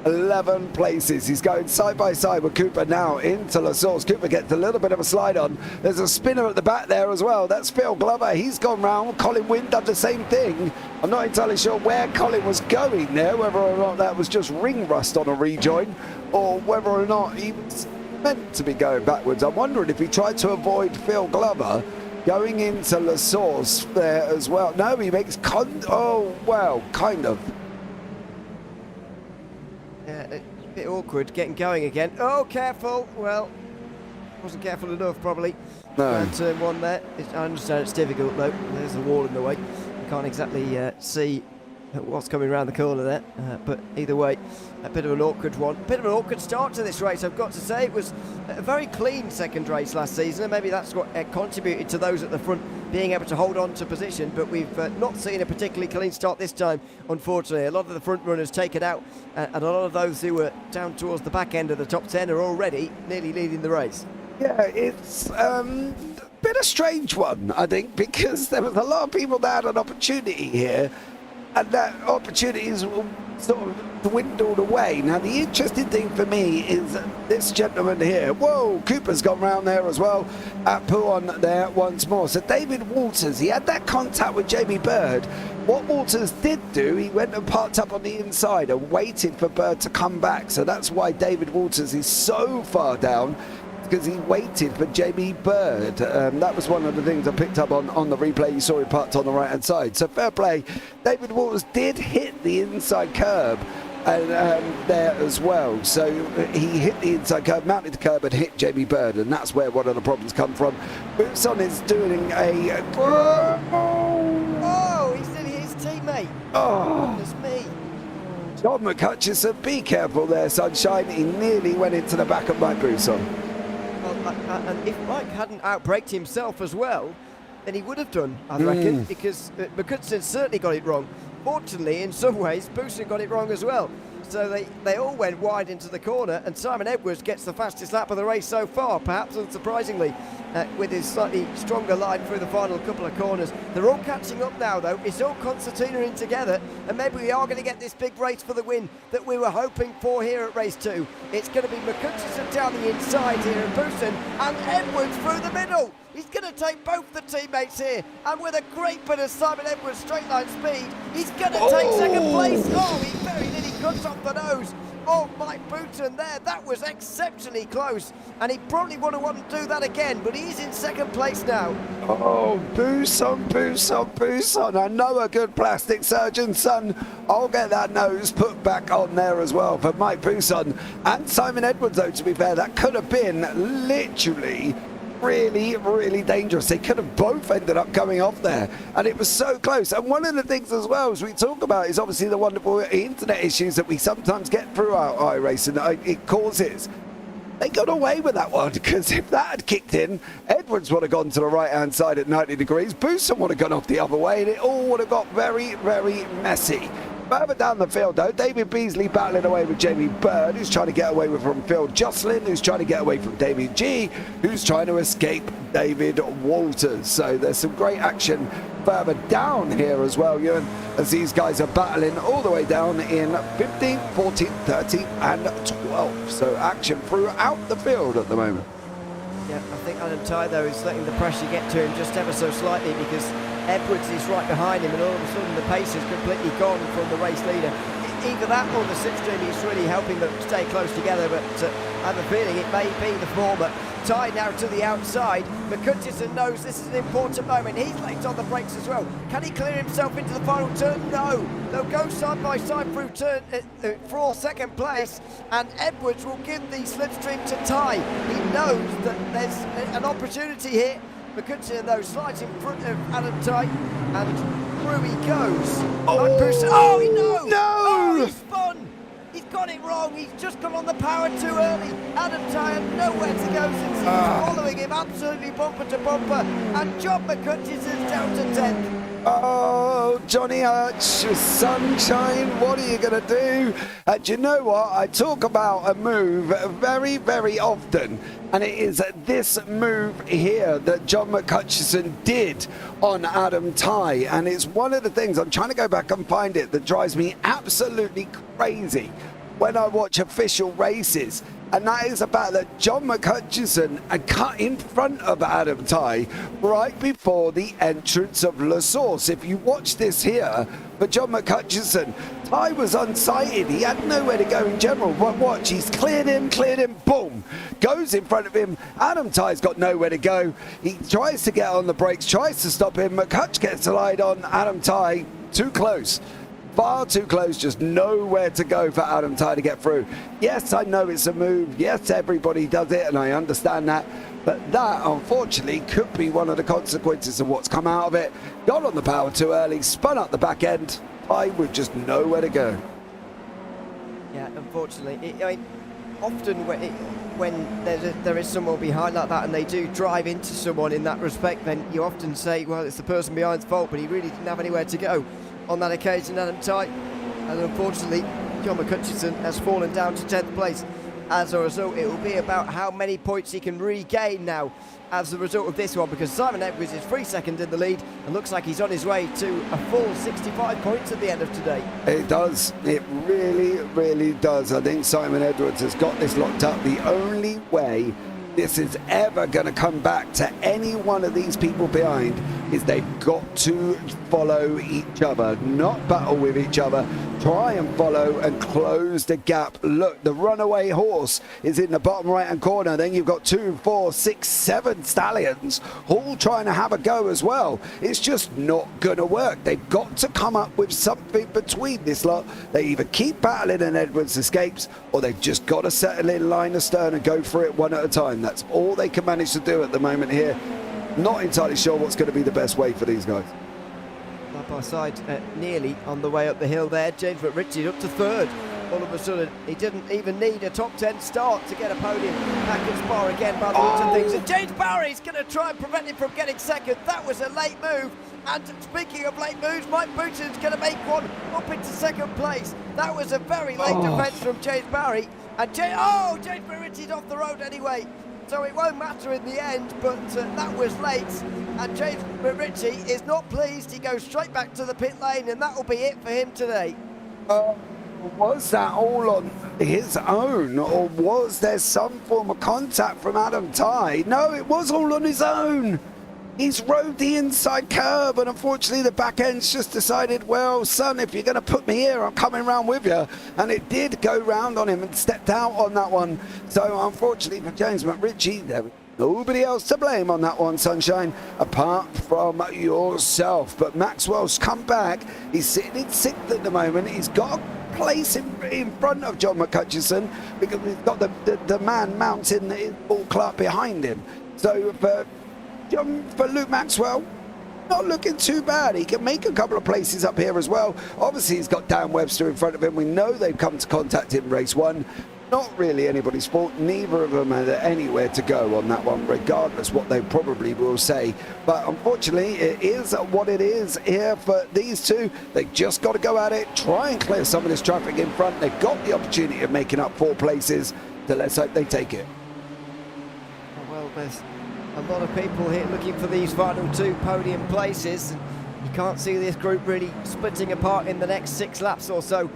11 places. He's going side by side with Cooper now into La Source. Cooper gets a little bit of a slide on. There's a spinner at the back there as well. That's Phil Glover. He's gone round. Colin Wynn done the same thing. I'm not entirely sure where Colin was going there, whether or not that was just ring rust on a rejoin, or whether or not he was meant to be going backwards. I'm wondering if he tried to avoid Phil Glover going into La Source there as well. No, he makes oh, well, kind of. A bit awkward getting going again. Oh, careful. Well, wasn't careful enough, probably. No. Turn 1 there. I understand it's difficult, though. There's the wall in the way. You can't exactly see what's coming around the corner there. But either way, a bit of an awkward one. A bit of an awkward start to this race, I've got to say. It was a very clean second race last season, and maybe that's what contributed to those at the front being able to hold on to position, but we've not seen a particularly clean start this time, unfortunately. A lot of the front runners taken out, and a lot of those who were down towards the back end of the top 10 are already nearly leading the race. Yeah, it's a bit a strange one, I think, because there was a lot of people that had an opportunity here, and that opportunities sort of dwindled away. Now, the interesting thing for me is this gentleman here. Whoa, Cooper's gone round there as well. At Pouon there once more. So David Walters, he had that contact with Jamie Bird. What Walters did do, he went and parked up on the inside and waited for Bird to come back. So that's why David Walters is so far down, because he waited for Jamie Bird. That was one of the things I picked up on the replay. You saw him parked on the right hand side. So fair play. David Waters did hit the inside curb and there as well. So he hit the inside curb, mounted the curb and hit Jamie Bird, and that's where one of the problems come from. Bousson is doing a... Oh, he's nearly his teammate. Oh. Goodness me. John McCutcheon, be careful there, Sunshine. He nearly went into the back of Mike Bousson. Well, and if Mike hadn't outbraked himself as well, then he would have done, I reckon, because McCutcheon certainly got it wrong. Fortunately, in some ways, Bousson got it wrong as well. So they all went wide into the corner, and Simon Edwards gets the fastest lap of the race so far, perhaps unsurprisingly. with his slightly stronger line through the final couple of corners. They're all catching up now, though. It's all concertinaing together, and maybe we are going to get this big race for the win that we were hoping for here at race 2. It's going to be McCutcheon down the inside here, and Bousson and Edwards through the middle. He's going to take both the teammates here, and with a great bit of Simon Edwards straight line speed, he's going to take second place. Oh, he very nearly cuts off the nose. Oh, Mike Bousson there, that was exceptionally close, and he probably wouldn't want to do that again, but he's in second place now. Oh, Bousson, I know a good plastic surgeon's son. I'll get that nose put back on there as well for Mike Bousson. And Simon Edwards, though, to be fair, that could have been literally really dangerous. They could have both ended up coming off there, and it was so close. And one of the things as well as we talk about is obviously the wonderful internet issues that we sometimes get through our iRacing that it causes. They got away with that one, because if that had kicked in, Edwards would have gone to the right hand side at 90 degrees, Bousson would have gone off the other way, and it all would have got very messy. Further down the field, though, David Beasley battling away with Jamie Bird, who's trying to get away from Phil Jocelyn, who's trying to get away from David G, who's trying to escape David Walters. So there's some great action further down here as well, Ewan, as these guys are battling all the way down in 15, 14, 13 and 12. So action throughout the field at the moment. Yeah, I think Adam Tighe, though, is letting the pressure get to him just ever so slightly, because Edwards is right behind him, and all of a sudden the pace is completely gone from the race leader. Either that or the slipstream is really helping them stay close together, but I have a feeling it may be the former. Tighe now to the outside. McCutcheon knows this is an important moment. He's late on the brakes as well. Can he clear himself into the final turn? No. They'll go side by side through turn for second place, and Edwards will give the slipstream to Tighe. He knows that there's an opportunity here. McCutcheon, though, slides in front of Adam Tighe, and through he goes. Oh, he knows! No! Oh, he spun! He's got it wrong. He's just gone on the power too early. Adam Tighe had nowhere to go since he was following him absolutely bumper to bumper, and John McCutcheon's down to 10th. Oh, Johnny Hutch, sunshine, what are you going to do? And you know what? I talk about a move very often, and it is this move here that John McCutcheon did on Adam Tighe, and it's one of the things, I'm trying to go back and find it, that drives me absolutely crazy when I watch official races. And that is about that John McCutcheon had cut in front of Adam Tighe right before the entrance of La Source. If you watch this here, for John McCutcheon, Tighe was unsighted. He had nowhere to go in general. But watch, he's cleared him, boom. Goes in front of him. Adam Tighe's got nowhere to go. He tries to get on the brakes, tries to stop him. McCutcheon gets a line on Adam Tighe. Too close. Far too close, just nowhere to go for Adam Tighe to get through. Yes, I know it's a move. Yes, everybody does it, and I understand that. But that, unfortunately, could be one of the consequences of what's come out of it. Got on the power too early, spun up the back end. Tighe with just nowhere to go. Yeah, unfortunately. I mean, often when there is someone behind like that and they do drive into someone in that respect, then you often say, well, it's the person behind's fault, but he really didn't have anywhere to go. On that occasion, Adam Tighe, and unfortunately John McCutcheon has fallen down to 10th place. As a result, it will be about how many points he can regain now as a result of this one, because Simon Edwards is 3 seconds in the lead and looks like he's on his way to a full 65 points at the end of today. It does. It really does. I think Simon Edwards has got this locked up. The only way this is ever going to come back to any one of these people behind is they've got to follow each other, not battle with each other. Try and follow and close the gap. Look, the runaway horse is in the bottom right hand corner. Then you've got 2, 4, 6, 7 stallions all trying to have a go as well. It's just not gonna work. They've got to come up with something between this lot. They either keep battling and Edwards escapes, or they've just got to settle in line astern and go for it one at a time. That's all they can manage to do at the moment here. Not entirely sure what's going to be the best way for these guys. Side by side, nearly on the way up the hill there. James McRitchie up to 3rd. All of a sudden, he didn't even need a top 10 start to get a podium. Back at Spa again by the looks of things. And James Barry's going to try and prevent him from getting 2nd. That was a late move. And speaking of late moves, Mike Bouton's going to make one up into 2nd place. That was a very late defence from James Barry. And James McRitchie's off the road anyway. so it won't matter in the end, but that was late, and James Ritchie is not pleased. He goes straight back to the pit lane, and that will be it for him today. Was that all on his own, or was there some form of contact from Adam Tighe? No, it was all on his own. He's rode the inside curb, and unfortunately the back end's just decided, well, son, if you're going to put me here, I'm coming round with you. And it did go round on him and stepped out on that one. So unfortunately for James McRitchie, there was nobody else to blame on that one, Sunshine, apart from yourself. But Maxwell's come back. He's sitting in 6th at the moment. He's got a place in front of John McCutcheon because he's got the man mounting Paul Clark behind him. So for Luke Maxwell, not looking too bad. He can make a couple of places up here as well. Obviously, he's got Dan Webster in front of him. We know they've come to contact him race 1. Not really anybody's fault. Neither of them had anywhere to go on that one, regardless what they probably will say. But unfortunately, it is what it is here for these two. They just got to go at it, try and clear some of this traffic in front. They've got the opportunity of making up 4 places. So let's hope they take it. Well, there's a lot of people here looking for these final 2 podium places. You can't see this group really splitting apart in the next 6 laps or so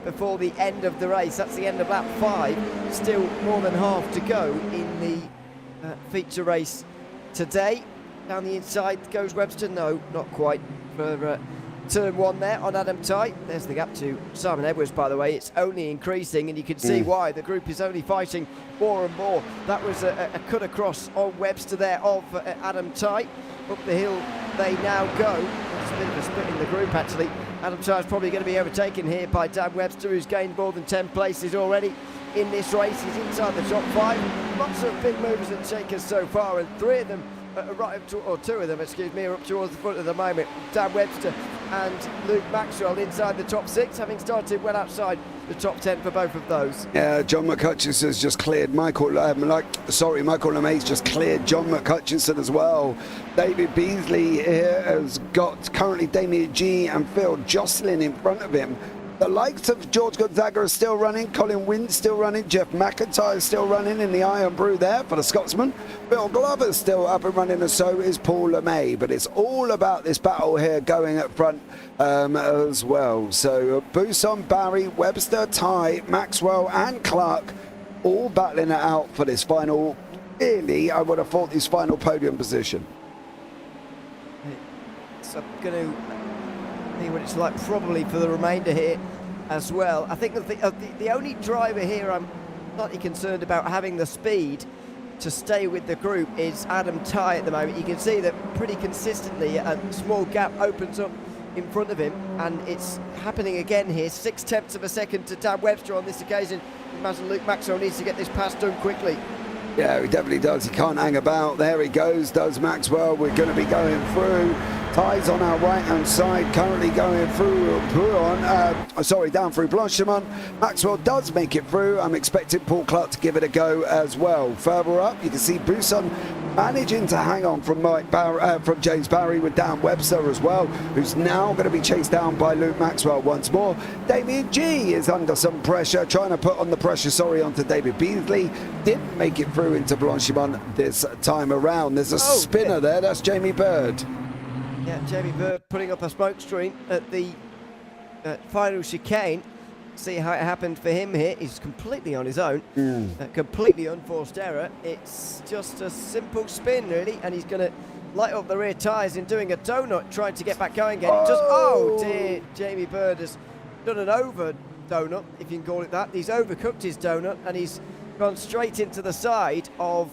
before the end of the race. That's the end of lap 5. Still more than half to go in the feature race today. Down the inside goes Webster. No, not quite for turn 1 there on Adam Tighe. There's the gap to Simon Edwards, by the way. It's only increasing, and you can see why. The group is only fighting more and more. That was a cut across on Webster there of Adam Tighe. Up the hill they now go. It's a bit of a split in the group, actually. Adam Tighe's probably going to be overtaken here by Dan Webster, who's gained more than 10 places already in this race. He's inside the top 5. Lots of big movers and shakers so far, and 3 of them right up to, or 2 of them, excuse me, are up towards the front at the moment. Dan Webster and Luke Maxwell inside the top 6, having started well outside the top 10 for both of those. Yeah, John McCutcheon has just cleared Michael LeMay's just cleared John McCutcheon as well. David Beasley here has got currently Damien G and Phil Jocelyn in front of him. The likes of George Gonzaga are still running, Colin Wynn's still running, Jeff McIntyre is still running in the Iron Brew there for the Scotsman. Bill Glover's still up and running, and so is Paul LeMay. But it's all about this battle here going up front as well. So Buisson, Barry, Webster, Tighe, Maxwell and Clark all battling it out for this final, really, I would have thought, this final podium position. So I'm going to see what it's like probably for the remainder here as well. I think that the only driver here I'm slightly concerned about having the speed to stay with the group is Adam Tighe at the moment. You can see that pretty consistently a small gap opens up in front of him, and it's happening again here. 6/10 of a second to Dan Webster on this occasion. Imagine Luke Maxwell needs to get this pass done quickly. Yeah, he definitely does. He can't hang about. There he goes, does Maxwell. We're going to be going through. Tighe's on our right-hand side, currently going through down through Blanchimont. Maxwell does make it through. I'm expecting Paul Clark to give it a go as well. Further up, you can see Buisson managing to hang on from James Barry with Dan Webster as well, who's now going to be chased down by Luke Maxwell once more. Damien G is under some pressure, trying to put on the pressure, onto David Beasley. Didn't make it through into Blanchimont this time around. There's a spinner there. That's Jamie Bird. Yeah, Jamie Bird putting up a smoke screen at the final chicane. See how it happened for him here. He's completely on his own. A completely unforced error. It's just a simple spin, really, and he's going to light up the rear tyres in doing a donut, trying to get back going again. Oh dear, Jamie Bird has done an over donut, if you can call it that. He's overcooked his donut, and he's gone straight into the side of...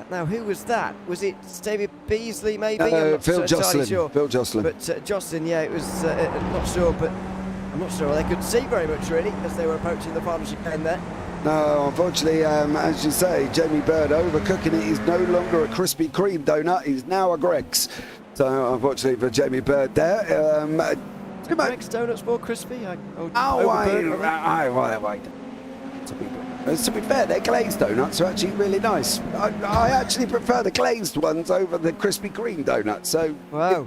Now, who was that? Was it David Beasley, maybe? Phil Jocelyn. Sure. Phil Jocelyn. But Jocelyn, yeah, it was, I'm not sure, but I'm not sure they could see very much, really, as they were approaching the final chicane there. No, unfortunately, as you say, Jamie Bird overcooking it. He's no longer a Krispy Kreme donut. He's now a Greg's. So, unfortunately for Jamie Bird there. Greg's donuts more crispy? To be fair, their glazed donuts are actually really nice. I actually prefer the glazed ones over the Krispy Kreme donuts. So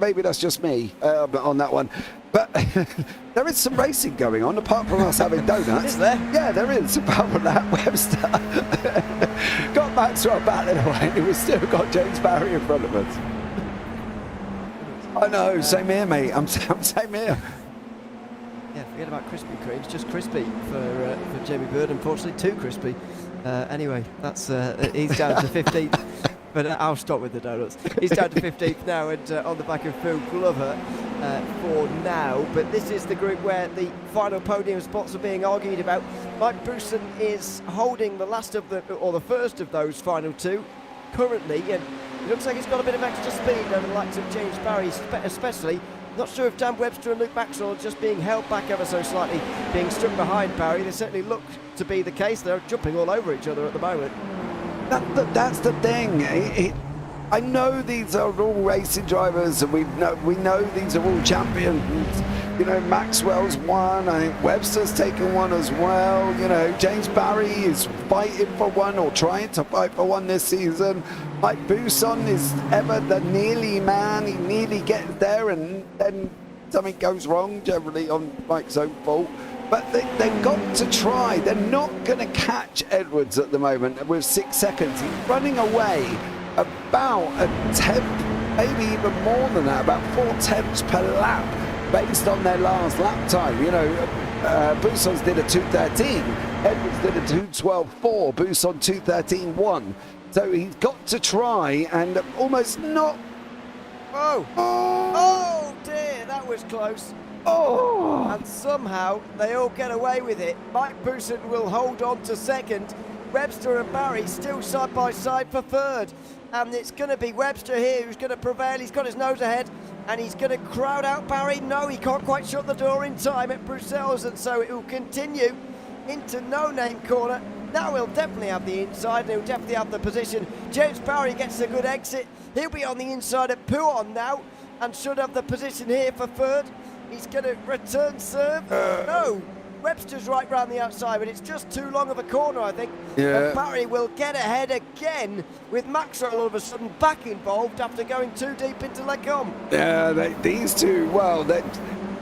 maybe that's just me on that one. But there is some racing going on, apart from us having donuts. Is there? Yeah, there is. Apart from that, Webster got Maxwell battling away, and we've still got James Barry in front of us. I know, same here, mate. I'm same here. Yeah, forget about Krispy Kreme. It's just crispy for Jamie Bird. Unfortunately, too crispy. Anyway, that's he's down to 15th. But I'll stop with the donuts. He's down to 15th now, and on the back of Phil Glover for now. But this is the group where the final podium spots are being argued about. Mike Bousson is holding the last of the, or the first of those final two currently, and it looks like he's got a bit of extra speed over the likes of James Barry, especially. Not sure if Dan Webster and Luke Maxwell are just being held back ever so slightly, being stuck behind Barry. They certainly look to be the case. They're jumping all over each other at the moment. That's the thing. I know these are all racing drivers, and we know these are all champions. You know, Maxwell's won. I think Webster's taken one as well. You know, James Barry is fighting for one, or trying to fight for one this season. Mike Bousson is ever the nearly man. He nearly gets there, and then something goes wrong, generally on Mike's own fault. But they've got to try. They're not going to catch Edwards at the moment with 6 seconds. He's running away about a tenth, maybe even more than that, about 4 tenths per lap based on their last lap time. You know, Bousson's did a 2:13, Edwards did a 2:12.4, Bousson 2:13.1. So he's got to try and almost not. Oh dear, that was close. Oh! And somehow they all get away with it. Mike Bousson will hold on to second. Webster and Barry still side by side for third. And it's going to be Webster here who's going to prevail. He's got his nose ahead and he's going to crowd out Barry. No, he can't quite shut the door in time at Brussels, and so it will continue into No Name Corner. Now he'll definitely have the inside, and he'll definitely have the position. James Barry gets a good exit. He'll be on the inside at Pouon now and should have the position here for third. He's going to return serve. No, Webster's right round the outside, but it's just too long of a corner, I think. Yeah. And Barry will get ahead again with Maxwell all of a sudden back involved after going too deep into Le Combe. Yeah, these two, well,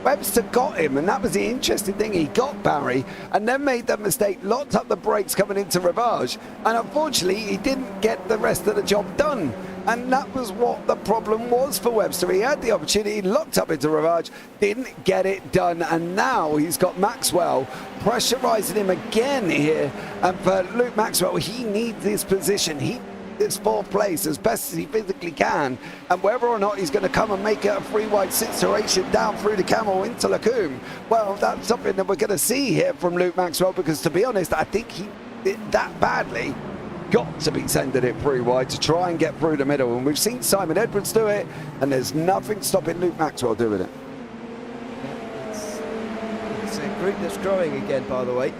Webster got him, and that was the interesting thing. He got Barry and then made the mistake, locked up the brakes coming into Rivage, and unfortunately he didn't get the rest of the job done. And that was what the problem was for Webster. He had the opportunity, locked up into Rivage, didn't get it done, and now he's got Maxwell pressurising him again here. And for Luke Maxwell, he needs this position. He needs fourth place as best as he physically can, and whether or not he's going to come and make it a free wide situation down through the Camel into Le Combe, well, that's something that we're going to see here from Luke Maxwell, because to be honest, I think he did that badly. Got to be sending it free wide to try and get through the middle, and we've seen Simon Edwards do it, and there's nothing stopping Luke Maxwell doing it. It's a group that's growing again, by the way.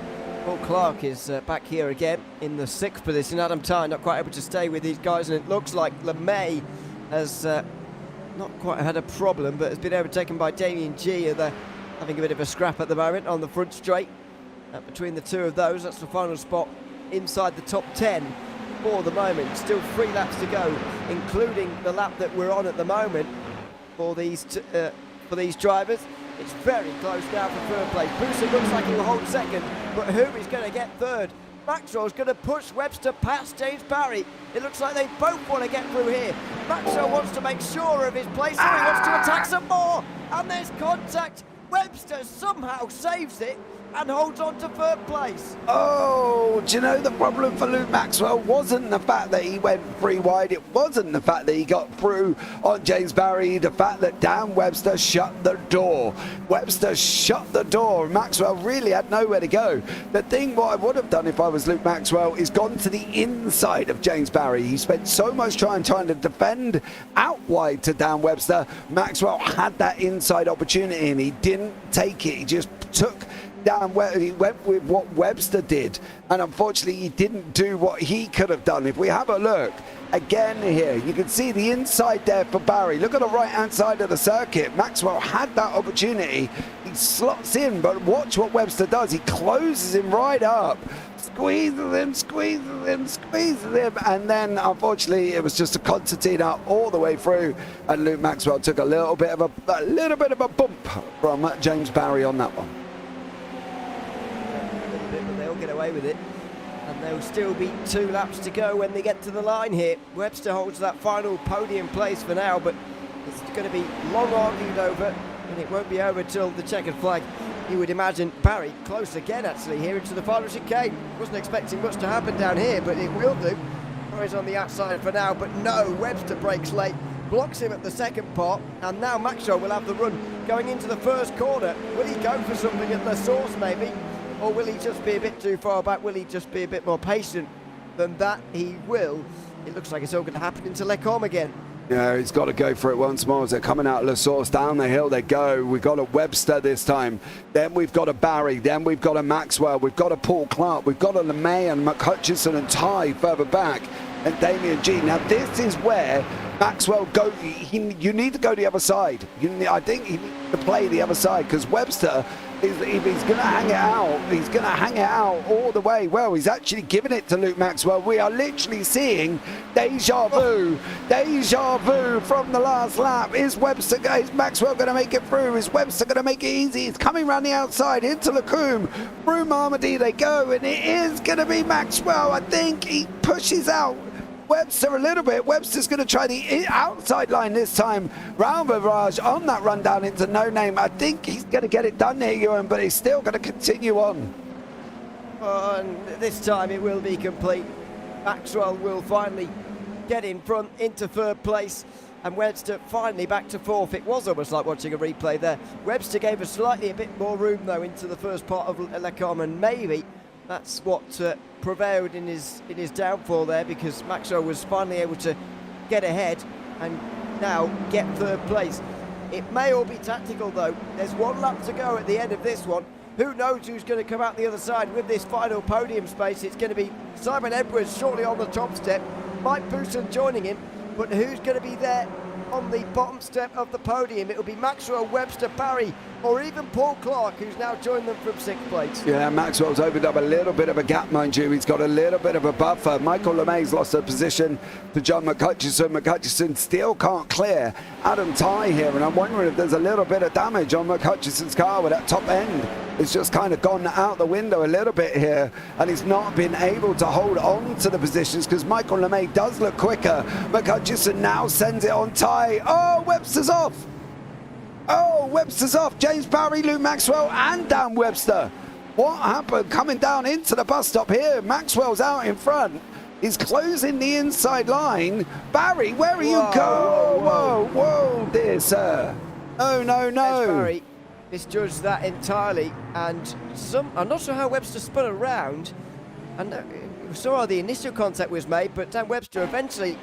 Paul Clark is back here again in the 6th position. Adam Tyne not quite able to stay with these guys, and it looks like LeMay has not quite had a problem, but has been overtaken by Damien G. They're having a bit of a scrap at the moment on the front straight. Between the two of those, that's the final spot inside the top 10 for the moment. Still 3 laps to go, including the lap that we're on at the moment for these drivers. It's very close now for third place. Bousson looks like he will hold second, but who is going to get third? Maxwell's going to push Webster past James Barry. It looks like they both want to get through here. Maxwell wants to make sure of his place, so he wants to attack some more, and there's contact. Webster somehow saves it and holds on to third place. Oh, do you know the problem for Luke Maxwell wasn't the fact that he went free wide, it wasn't the fact that he got through on James Barry, the fact that Dan Webster shut the door. Webster shut the door, and Maxwell really had nowhere to go. The thing what I would have done if I was Luke Maxwell is gone to the inside of James Barry. He spent so much time trying to defend out wide to Dan Webster. Maxwell had that inside opportunity and he didn't take it. He just took He went with what Webster did, and unfortunately he didn't do what he could have done. If we have a look again here, you can see the inside there for Barry. Look at the right hand side of the circuit. Maxwell had that opportunity, he slots in, but watch what Webster does. He closes him right up, squeezes him, and then unfortunately it was just a concertina all the way through, and Luke Maxwell took a little bit of a bump from James Barry on that one. But they'll get away with it, and there'll still be 2 laps to go when they get to the line here. Webster holds that final podium place for now, but it's going to be long argued over, and it won't be over till the checkered flag. You would imagine. Barry close again actually here into the final chicane. Wasn't expecting much to happen down here, but it will do. Barry's on the outside for now, but no, Webster breaks late, blocks him at the second part, and now Maxwell will have the run going into the first corner. Will he go for something at the source maybe? Or will he just be a bit too far back? Will he just be a bit more patient than that? He will. It looks like it's all going to happen into Les Combes again. Yeah, he's got to go for it once more as they're coming out of La Source. Down the hill they go. We've got a Webster this time. Then we've got a Barry. Then we've got a Maxwell. We've got a Paul Clark. We've got a LeMay and McHutchison and Ty further back. And Damien G. Now this is where Maxwell go. You need to go the other side. I think he needs to play the other side, because Webster, if he's going to hang it out, he's going to hang it out all the way. Well, he's actually giving it to Luke Maxwell. We are literally seeing deja vu from the last lap. Is Maxwell going to make it through? Is Webster going to make it easy? He's coming around the outside into Lacombe. Through Marmody they go, and it is going to be Maxwell. I think he pushes out Webster a little bit. Webster's going to try the outside line this time. Round Virage on that run down into No Name. I think he's going to get it done here, Ewan, but he's still going to continue on. And this time it will be complete. Maxwell will finally get in front into third place, and Webster finally back to fourth. It was almost like watching a replay there. Webster gave us slightly a bit more room though into the first part of Les Combes, and maybe that's what prevailed in his downfall there, because Maxwell was finally able to get ahead and now get third place. It may all be tactical though. There's 1 lap to go at the end of this one. Who knows who's going to come out the other side with this final podium space? It's going to be Simon Edwards shortly on the top step, Mike Bousson joining him, but who's going to be there on the bottom step of the podium? It'll be Maxwell, Webster, Barry, or even Paul Clark, who's now joined them from 6th place. Yeah, Maxwell's opened up a little bit of a gap, mind you. He's got a little bit of a buffer. Michael LeMay's lost a position to John McHutchison. McHutchison still can't clear Adam Ty here, and I'm wondering if there's a little bit of damage on McHutchison's car with that top end. It's just kind of gone out the window a little bit here, and he's not been able to hold on to the positions because Michael LeMay does look quicker. McHutchison now sends it on Ty. Oh, Webster's off. Oh, Webster's off. James Barry, Luke Maxwell, and Dan Webster. What happened coming down into the bus stop here? Maxwell's out in front. He's closing the inside line. Barry, where are you going? Whoa, dear sir. No. Barry misjudged that entirely, and I'm not sure how Webster spun around, and saw the initial contact was made, but Dan Webster eventually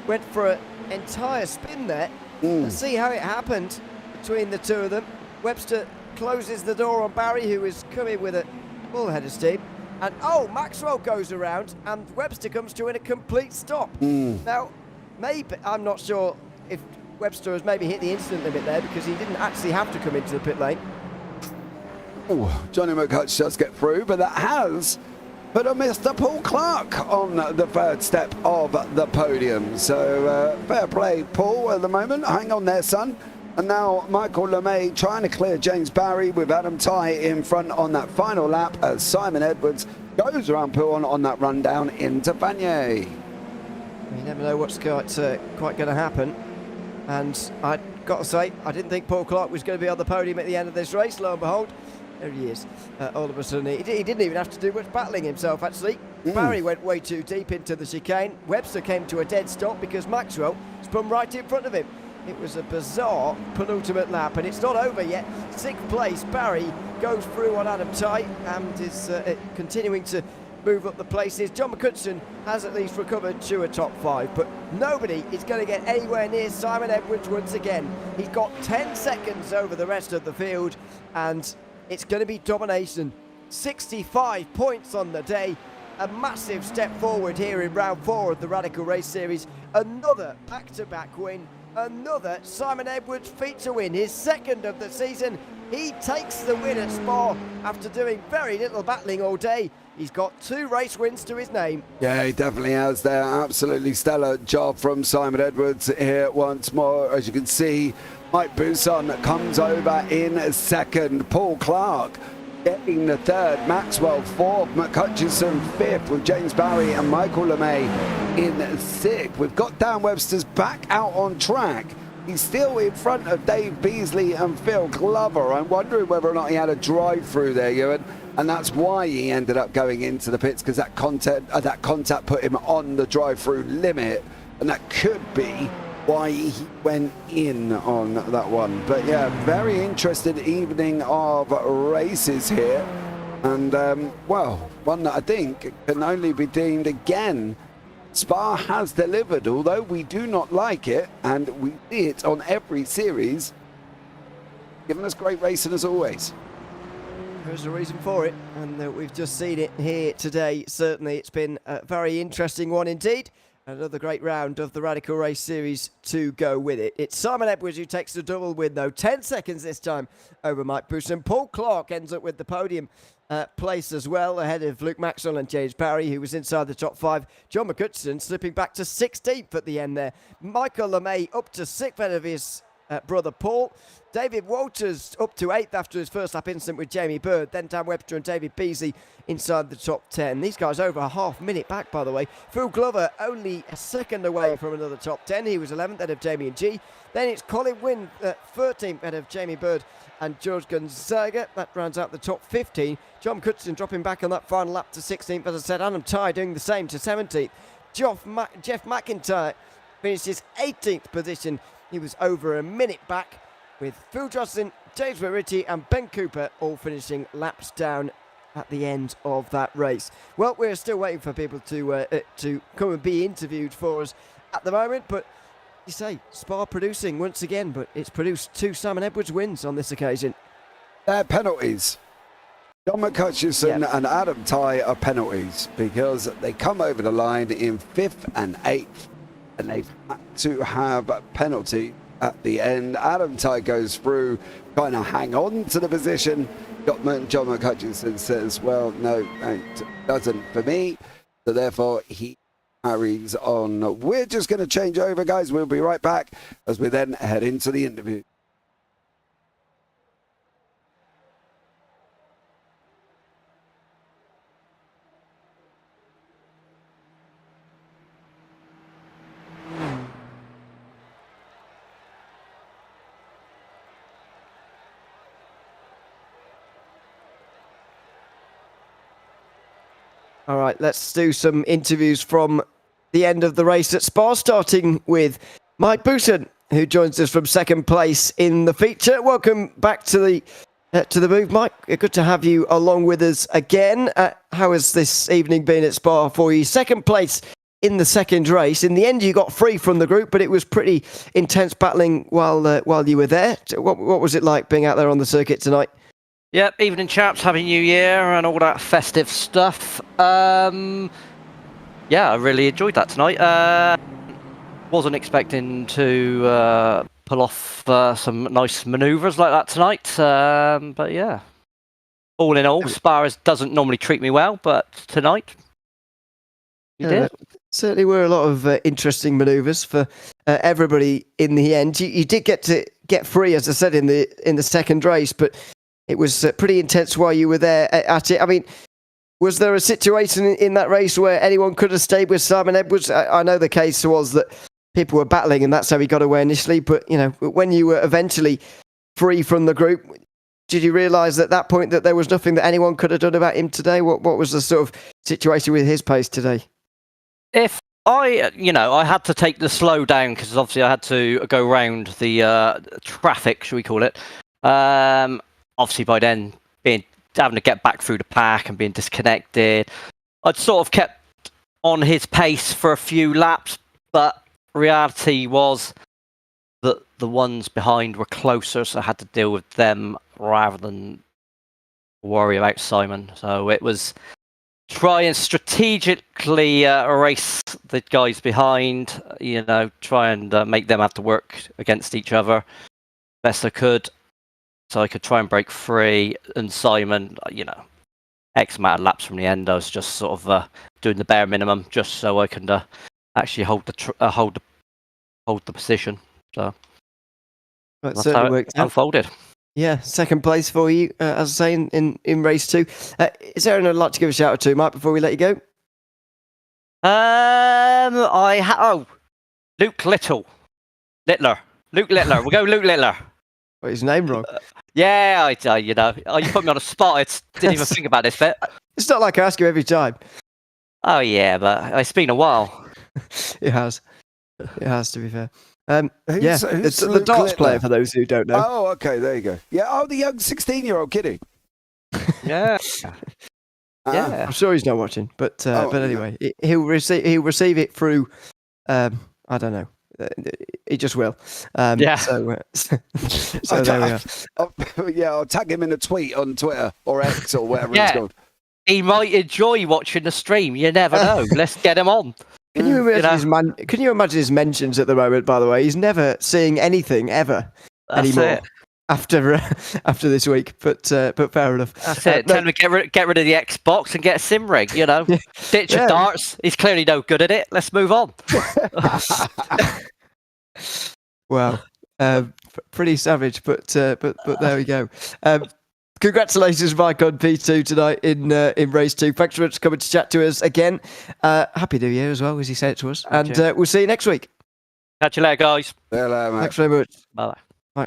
went for an entire spin there. Let's see how it happened between the two of them. Webster closes the door on Barry, who is coming with a full head of steam, and Maxwell goes around and Webster comes to in a complete stop. Now maybe, I'm not sure if Webster has maybe hit the incident limit there, because he didn't actually have to come into the pit lane. Johnny McHutch does get through, but that has put a Mr. Paul Clark on the third step of the podium. So fair play, Paul, at the moment. Hang on there, son. And now Michael LeMay trying to clear James Barry with Adam Ty in front on that final lap as Simon Edwards goes around Paul on that run down into Vanier. You never know what's quite going to happen. And I've got to say, I didn't think Paul Clark was going to be on the podium at the end of this race. Lo and behold, there he is. All of a sudden, he didn't even have to do much battling himself, actually. Barry went way too deep into the chicane. Webster came to a dead stop because Maxwell spun right in front of him. It was a bizarre penultimate lap, and it's not over yet. 6th place, Barry goes through on Adam Ty and is continuing to move up the places. John McHutchison has at least recovered to a top 5, but nobody is going to get anywhere near Simon Edwards once again. He's got 10 seconds over the rest of the field, and it's going to be domination. 65 points on the day. A massive step forward here in round 4 of the Radical Race Series. Another back-to-back win. Another Simon Edwards feature win, his second of the season. He takes the win at Spa after doing very little battling all day. He's got 2 race wins to his name. Yeah, he definitely has there. Absolutely stellar job from Simon Edwards here once more. As you can see, Mike Buson comes over in second. Paul Clark getting the third. Maxwell fourth. McCutcheon fifth, with James Barry and Michael LeMay in sixth. We've got Dan Webster's back out on track. He's still in front of Dave Beasley and Phil Glover. I'm wondering whether or not he had a drive-through there, Ewan, and that's why he ended up going into the pits, because that contact put him on the drive-through limit, and that could be why he went in on that one. But yeah, very interesting evening of races here, and well, one that I think can only be deemed again. Spa has delivered, although we do not like it, and we see it on every series, giving us great racing as always. There's a reason for it, and we've just seen it here today. Certainly, it's been a very interesting one indeed. Another great round of the Radical Race Series to go with it. It's Simon Edwards who takes the double win, though. 10 seconds this time over Mike Buson. Paul Clark ends up with the podium place as well, ahead of Luke Maxwell and James Barry, who was inside the top 5. John McCutcheon slipping back to 16th at the end there. Michael LeMay up to 6th ahead of his brother Paul. David Walters up to 8th after his first lap incident with Jamie Bird. Then Dan Webster and David Beasley inside the top 10. These guys over a half minute back, by the way. Phil Glover only a second away from another top 10. He was 11th ahead of Jamie and G. Then it's Colin Wynn 13th ahead of Jamie Bird and George Gonzaga. That rounds out the top 15. John McCutcheon dropping back on that final lap to 16th. As I said, Adam Tighe doing the same to 17th. Jeff McIntyre finishes 18th position. He was over a minute back, with Phil Johnson, James Verity and Ben Cooper all finishing laps down at the end of that race. Well, we're still waiting for people to come and be interviewed for us at the moment, but you say Spa producing once again, but it's produced 2 Simon Edwards wins on this occasion. They're penalties. John McCutcheon and Adam Tighe are penalties, because they come over the line in 5th and 8th, and they've had to have a penalty at the end. Adam Tighe goes through, trying to hang on to the position. John McCutcheon says, well, no, it doesn't for me. So therefore, he carries on. We're just going to change over, guys. We'll be right back as we then head into the interview. All right, let's do some interviews from the end of the race at Spa, starting with Mike Buson, who joins us from second place in the feature. Welcome back to the booth, Mike. Good to have you along with us again. How has this evening been at Spa for you? Second place in the second race. In the end, you got free from the group, but it was pretty intense battling while you were there. What was it like being out there on the circuit tonight? Yep, evening chaps, happy new year and all that festive stuff. Yeah, I really enjoyed that tonight. Wasn't expecting to pull off some nice manoeuvres like that tonight, but yeah. All in all, Spa doesn't normally treat me well, but tonight, you did. Certainly were a lot of interesting manoeuvres for everybody in the end. You did get free, as I said, in the second race, but it was pretty intense while you were there at it. I mean, was there a situation in that race where anyone could have stayed with Simon Edwards? I know the case was that people were battling and that's how he got away initially. But, you know, when you were eventually free from the group, did you realise at that point that there was nothing that anyone could have done about him today? What was the sort of situation with his pace today? If I had to take the slow down because obviously I had to go round the traffic, shall we call it. Obviously, by then, having to get back through the pack and being disconnected, I'd sort of kept on his pace for a few laps, but reality was that the ones behind were closer, so I had to deal with them rather than worry about Simon. So it was try and strategically erase the guys behind, try and make them have to work against each other best I could, so I could try and break free. And Simon, X amount of laps from the end, I was just sort of doing the bare minimum just so I can actually hold the position. So that's how it unfolded. Yeah, second place for you, as I say, in race 2. Is there anyone I'd like to give a shout out to, Mike, before we let you go? Luke Littler. Luke Littler. We'll go Luke Littler. What, his name wrong? Yeah, you put me on a spot. I didn't even think about this bit. It's not like I ask you every time. Oh yeah, but it's been a while. It has. It has, to be fair. Who's it's the Luke darts Littler? player, for those who don't know. Oh, okay, there you go. Yeah, the young 16-year-old kiddie. Yeah. Yeah. I'm sure he's not watching, but anyway, he'll receive it through. I don't know. He just will. Yeah. So there we are. I'll tag him in a tweet on Twitter or X or whatever it's called. He might enjoy watching the stream. You never know. Let's get him on. Can you imagine his mentions at the moment? By the way, he's never seeing anything ever anymore. After this week, but fair enough. That's it. Tell him to get rid of the Xbox and get a sim rig. Ditch the darts. He's clearly no good at it. Let's move on. Wow, pretty savage, but there we go. Congratulations, Mike, on P2 tonight in race 2. Thanks so much for coming to chat to us again. Happy New Year as well, as he said to us, and we'll see you next week. Catch you later, guys. Hello, mate. Thanks very much. Bye.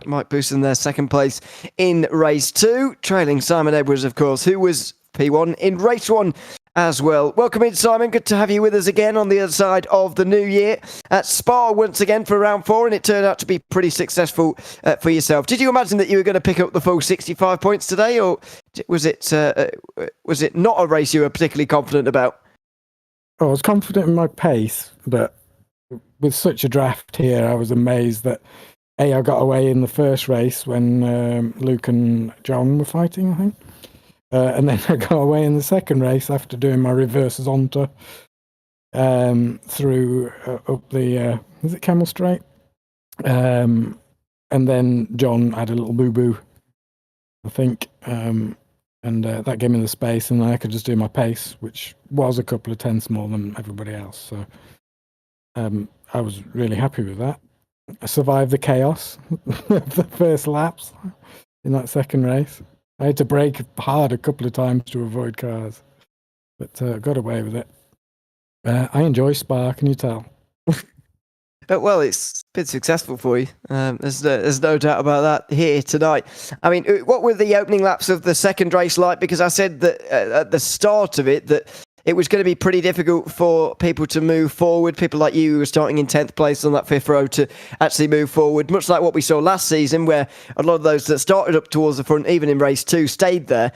Mike boosting their second place in race 2, trailing Simon Edwards, of course, who was P1 in race 1 as well. Welcome in, Simon. Good to have you with us again on the other side of the new year. At Spa once again for round 4, and it turned out to be pretty successful for yourself. Did you imagine that you were going to pick up the full 65 points today, or was it not a race you were particularly confident about? I was confident in my pace, but with such a draft here, I was amazed that I got away in the first race when Luke and John were fighting, I think. And then I got away in the second race after doing my reverses onto through up the, is it Camel Straight? And then John had a little boo-boo, I think. And that gave me the space, and I could just do my pace, which was a couple of tenths more than everybody else. So I was really happy with that. I survived the chaos of the first laps in that second race. I had to brake hard a couple of times to avoid cars, but got away with it. I enjoy Spa, can you tell? Well, it's been successful for you. There's no doubt about that here tonight. I mean, what were the opening laps of the second race like? Because I said that at the start of it that it was going to be pretty difficult for people to move forward. People like you who were starting in 10th place on that 5th row to actually move forward, much like what we saw last season, where a lot of those that started up towards the front, even in race 2, stayed there.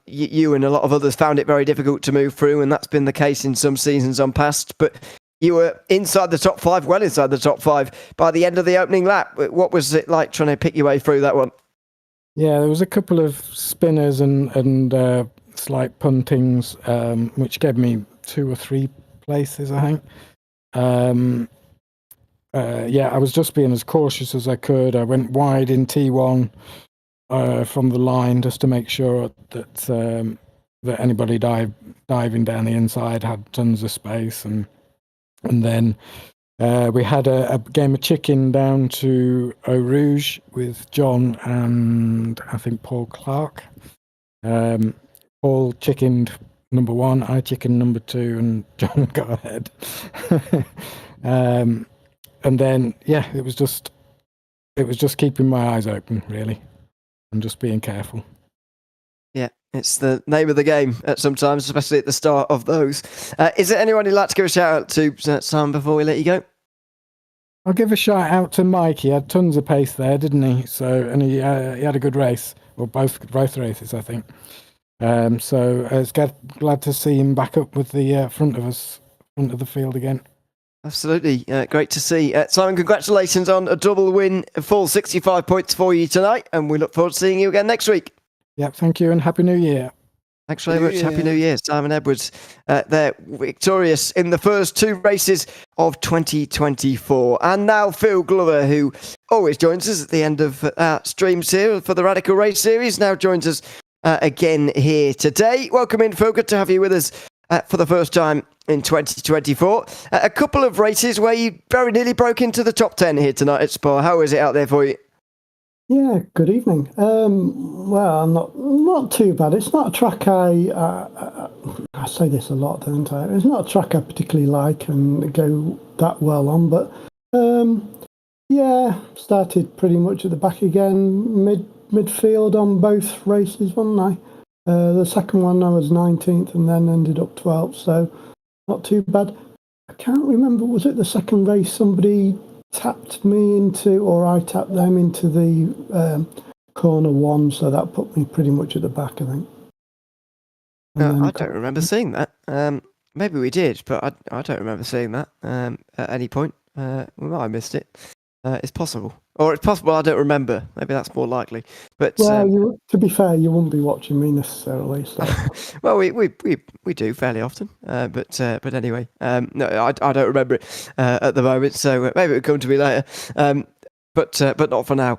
You and a lot of others found it very difficult to move through, and that's been the case in some seasons on past. But you were inside the top 5, well inside the top 5 by the end of the opening lap. What was it like trying to pick your way through that one? Yeah, there was a couple of spinners and slight puntings, which gave me 2 or 3 places, I think. I was just being as cautious as I could. I went wide in T1 from the line just to make sure that anybody diving down the inside had tons of space, and then we had a game of chicken down to Eau Rouge with John and I think Paul Clark. Paul chickened number 1, I chickened number 2, and John got ahead. And then, it was just keeping my eyes open, really, and just being careful. Yeah, it's the name of the game sometimes, especially at the start of those. Is there anyone you'd like to give a shout out to, Sam, before we let you go? I'll give a shout out to Mike. He had tons of pace there, didn't he? And he had a good race, or both races, I think. So it's glad to see him back up with the front of the field again. Absolutely, great to see. Simon, congratulations on a double win, a full 65 points for you tonight, and we look forward to seeing you again next week. Yeah, thank you, and Happy New Year. Thanks very much. Happy New Year, Simon Edwards. They're victorious in the first 2 races of 2024. And now Phil Glover, who always joins us at the end of streams here for the Radical Race Series, now joins us again here today. Welcome in, Phil. Good to have you with us for the first time in 2024. A couple of races where you very nearly broke into the top 10 here tonight at Spa. How is it out there for you? Yeah, good evening. Well, not too bad. It's not a track I say this a lot, don't I? It's not a track I particularly like and go that well on, but yeah, started pretty much at the back again, midfield on both races, wasn't I? The second one I was 19th and then ended up 12th, so not too bad. I can't remember, was it the second race somebody tapped me into, or I tapped them into the corner 1, so that put me pretty much at the back, I think. I don't remember seeing that. Maybe we did, but I don't remember seeing that at any point. We might have missed it. It's possible. Or it's possible I don't remember. Maybe that's more likely. But well, to be fair, you wouldn't be watching me necessarily. So. well, we do fairly often. But anyway, no, I don't remember it at the moment. So maybe it'll come to me later. But not for now.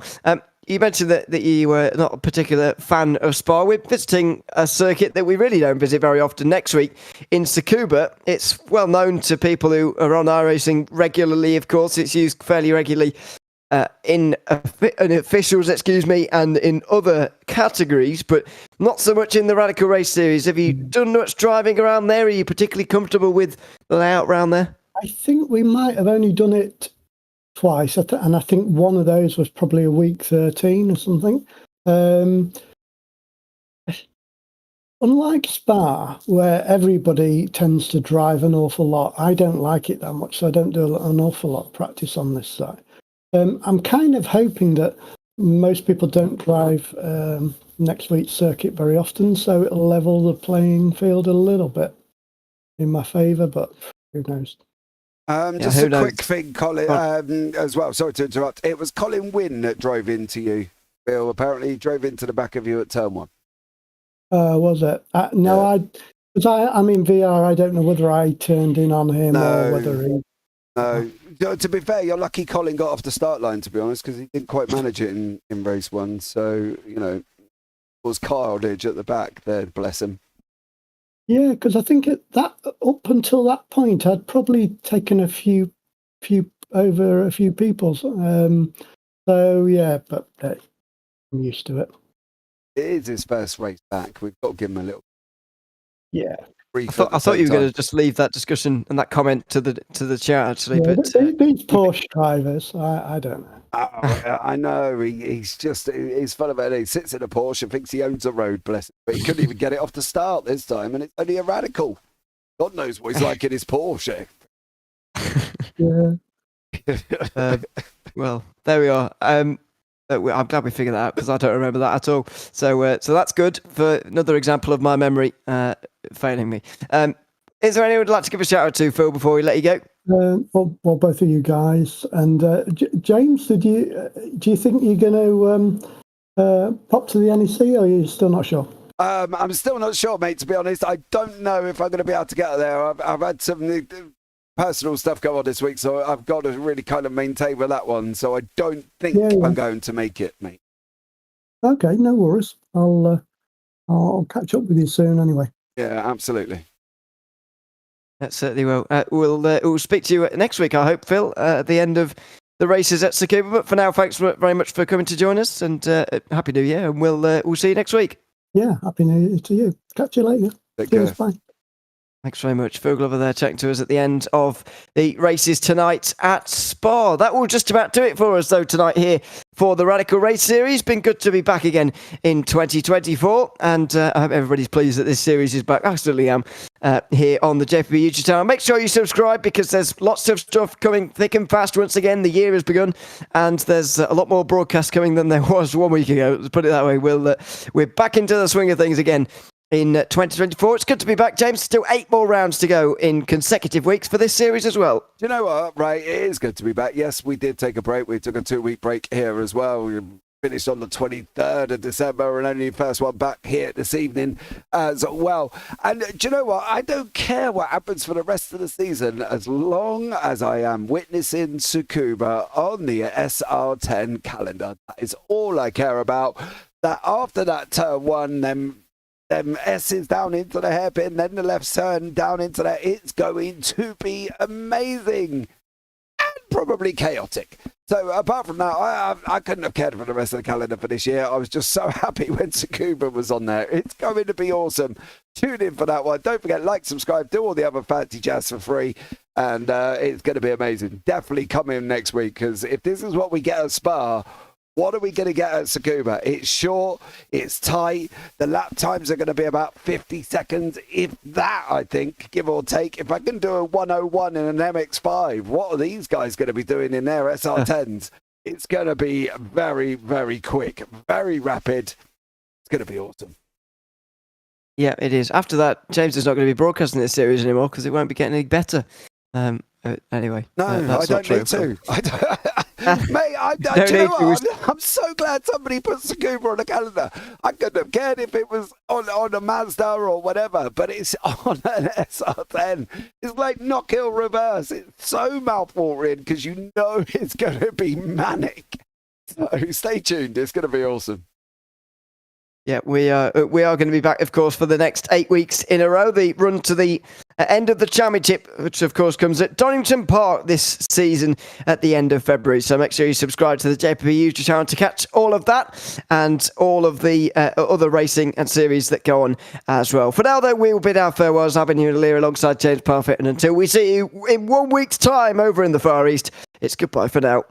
You mentioned that you were not a particular fan of Spa. We're visiting a circuit that we really don't visit very often next week in Tsukuba. It's well known to people who are on iRacing regularly, of course. It's used fairly regularly in officials, and in other categories, but not so much in the Radical Race Series. Have you done much driving around there? Are you particularly comfortable with the layout around there? I think we might have only done it twice, and I think one of those was probably a week 13 or something. Unlike Spa, where everybody tends to drive an awful lot, I don't like it that much, so I don't do an awful lot of practice on this side. I'm kind of hoping that most people don't drive next week's circuit very often, so it'll level the playing field a little bit in my favour, but who knows? Just a quick thing, Colin, as well. Sorry to interrupt. It was Colin Wynn that drove into you, Bill. Apparently, he drove into the back of you at turn 1. Was it? No, yeah. I'm in VR. I don't know whether I turned in on him or whether he. No. To be fair, you're lucky Colin got off the start line, to be honest, because he didn't quite manage it in race 1. So, it was carnage at the back there, bless him. Yeah, because I think up until that point, I'd probably taken a few over a few people. So, yeah, but I'm used to it. It is his first race back. We've got to give him a little. Yeah. I thought you were going to just leave that discussion and that comment to the chat, actually. Yeah, but these Porsche drivers, I don't know. I know he's full of it. He sits in a Porsche and thinks he owns a road, bless him. But he couldn't even get it off the start this time, and it's only a Radical. God knows what he's like in his Porsche. Yeah. Well, there we are. I'm glad we figured that out because I don't remember that at all. So that's good for another example of my memory failing me. Is there anyone who'd like to give a shout out to, Phil, before we let you go? Well, both of you guys. And James, do you think you're going to pop to the NEC, or are you still not sure? I'm still not sure, mate, to be honest. I don't know if I'm going to be able to get there. I've had some personal stuff go on this week, so I've got to really kind of maintain with that one. So I don't think I'm going to make it, mate. Okay, no worries. I'll catch up with you soon anyway. Yeah, absolutely. That certainly will. We'll speak to you next week, I hope, Phil, at the end of the races at Tsukuba. But for now, thanks very much for coming to join us, and Happy New Year, and we'll see you next week. Yeah, Happy New Year to you. Catch you later. Cheers, bye. Thanks very much. Phil Glover there chatting to us at the end of the races tonight at Spa. That will just about do it for us, though, tonight here for the Radical Race Series. Been good to be back again in 2024, and I hope everybody's pleased that this series is back. I certainly am here on the JPB YouTube channel. Make sure you subscribe because there's lots of stuff coming thick and fast once again. The year has begun, and there's a lot more broadcasts coming than there was 1 week ago. Let's put it that way. We're back into the swing of things again in 2024. It's good to be back, James. Still 8 more rounds to go in consecutive weeks for this series as well. Do you know what, right? It is good to be back. Yes, we did take a break. We took a 2-week break here as well. finished on the 23rd of December and only first one back here this evening as well. And do you know what? I don't care what happens for the rest of the season as long as I am witnessing Tsukuba on the SR10 calendar. That is all I care about. That after that turn one, them S's down into the hairpin, then the left turn down into that, it's going to be amazing. Probably chaotic. So apart from that, I couldn't have cared for the rest of the calendar for this year. I was just so happy when Tsukuba was on there. It's going to be awesome. Tune in for that one. Don't forget, like, subscribe, do all the other fancy jazz for free, and it's going to be amazing. Definitely come in next week, because if this is what we get at Spa, what are we going to get at Tsukuba? It's short, it's tight, the lap times are going to be about 50 seconds, if that, I think, give or take. If I can do a 101 in an MX-5, what are these guys going to be doing in their SR10s? It's going to be very, very quick, very rapid. It's going to be awesome. Yeah, it is. After that, James is not going to be broadcasting this series anymore because it won't be getting any better. Anyway. No, I don't need to. Mate, I'm so glad somebody put Tsukuba on the calendar. I couldn't have cared if it was on a Mazda or whatever, but it's on an SR10. It's like knock-hill reverse. It's so mouth-watering because you know it's going to be manic. So stay tuned. It's going to be awesome. Yeah, we are going to be back, of course, for the next 8 weeks in a row. The run to the end of the championship, which, of course, comes at Donington Park this season at the end of February. So make sure you subscribe to the JPB YouTube channel to catch all of that and all of the other racing and series that go on as well. For now, though, we will bid our farewells. I've been Ewan O'Leary alongside James Parfitt. And until we see you in 1 week's time over in the Far East, it's goodbye for now.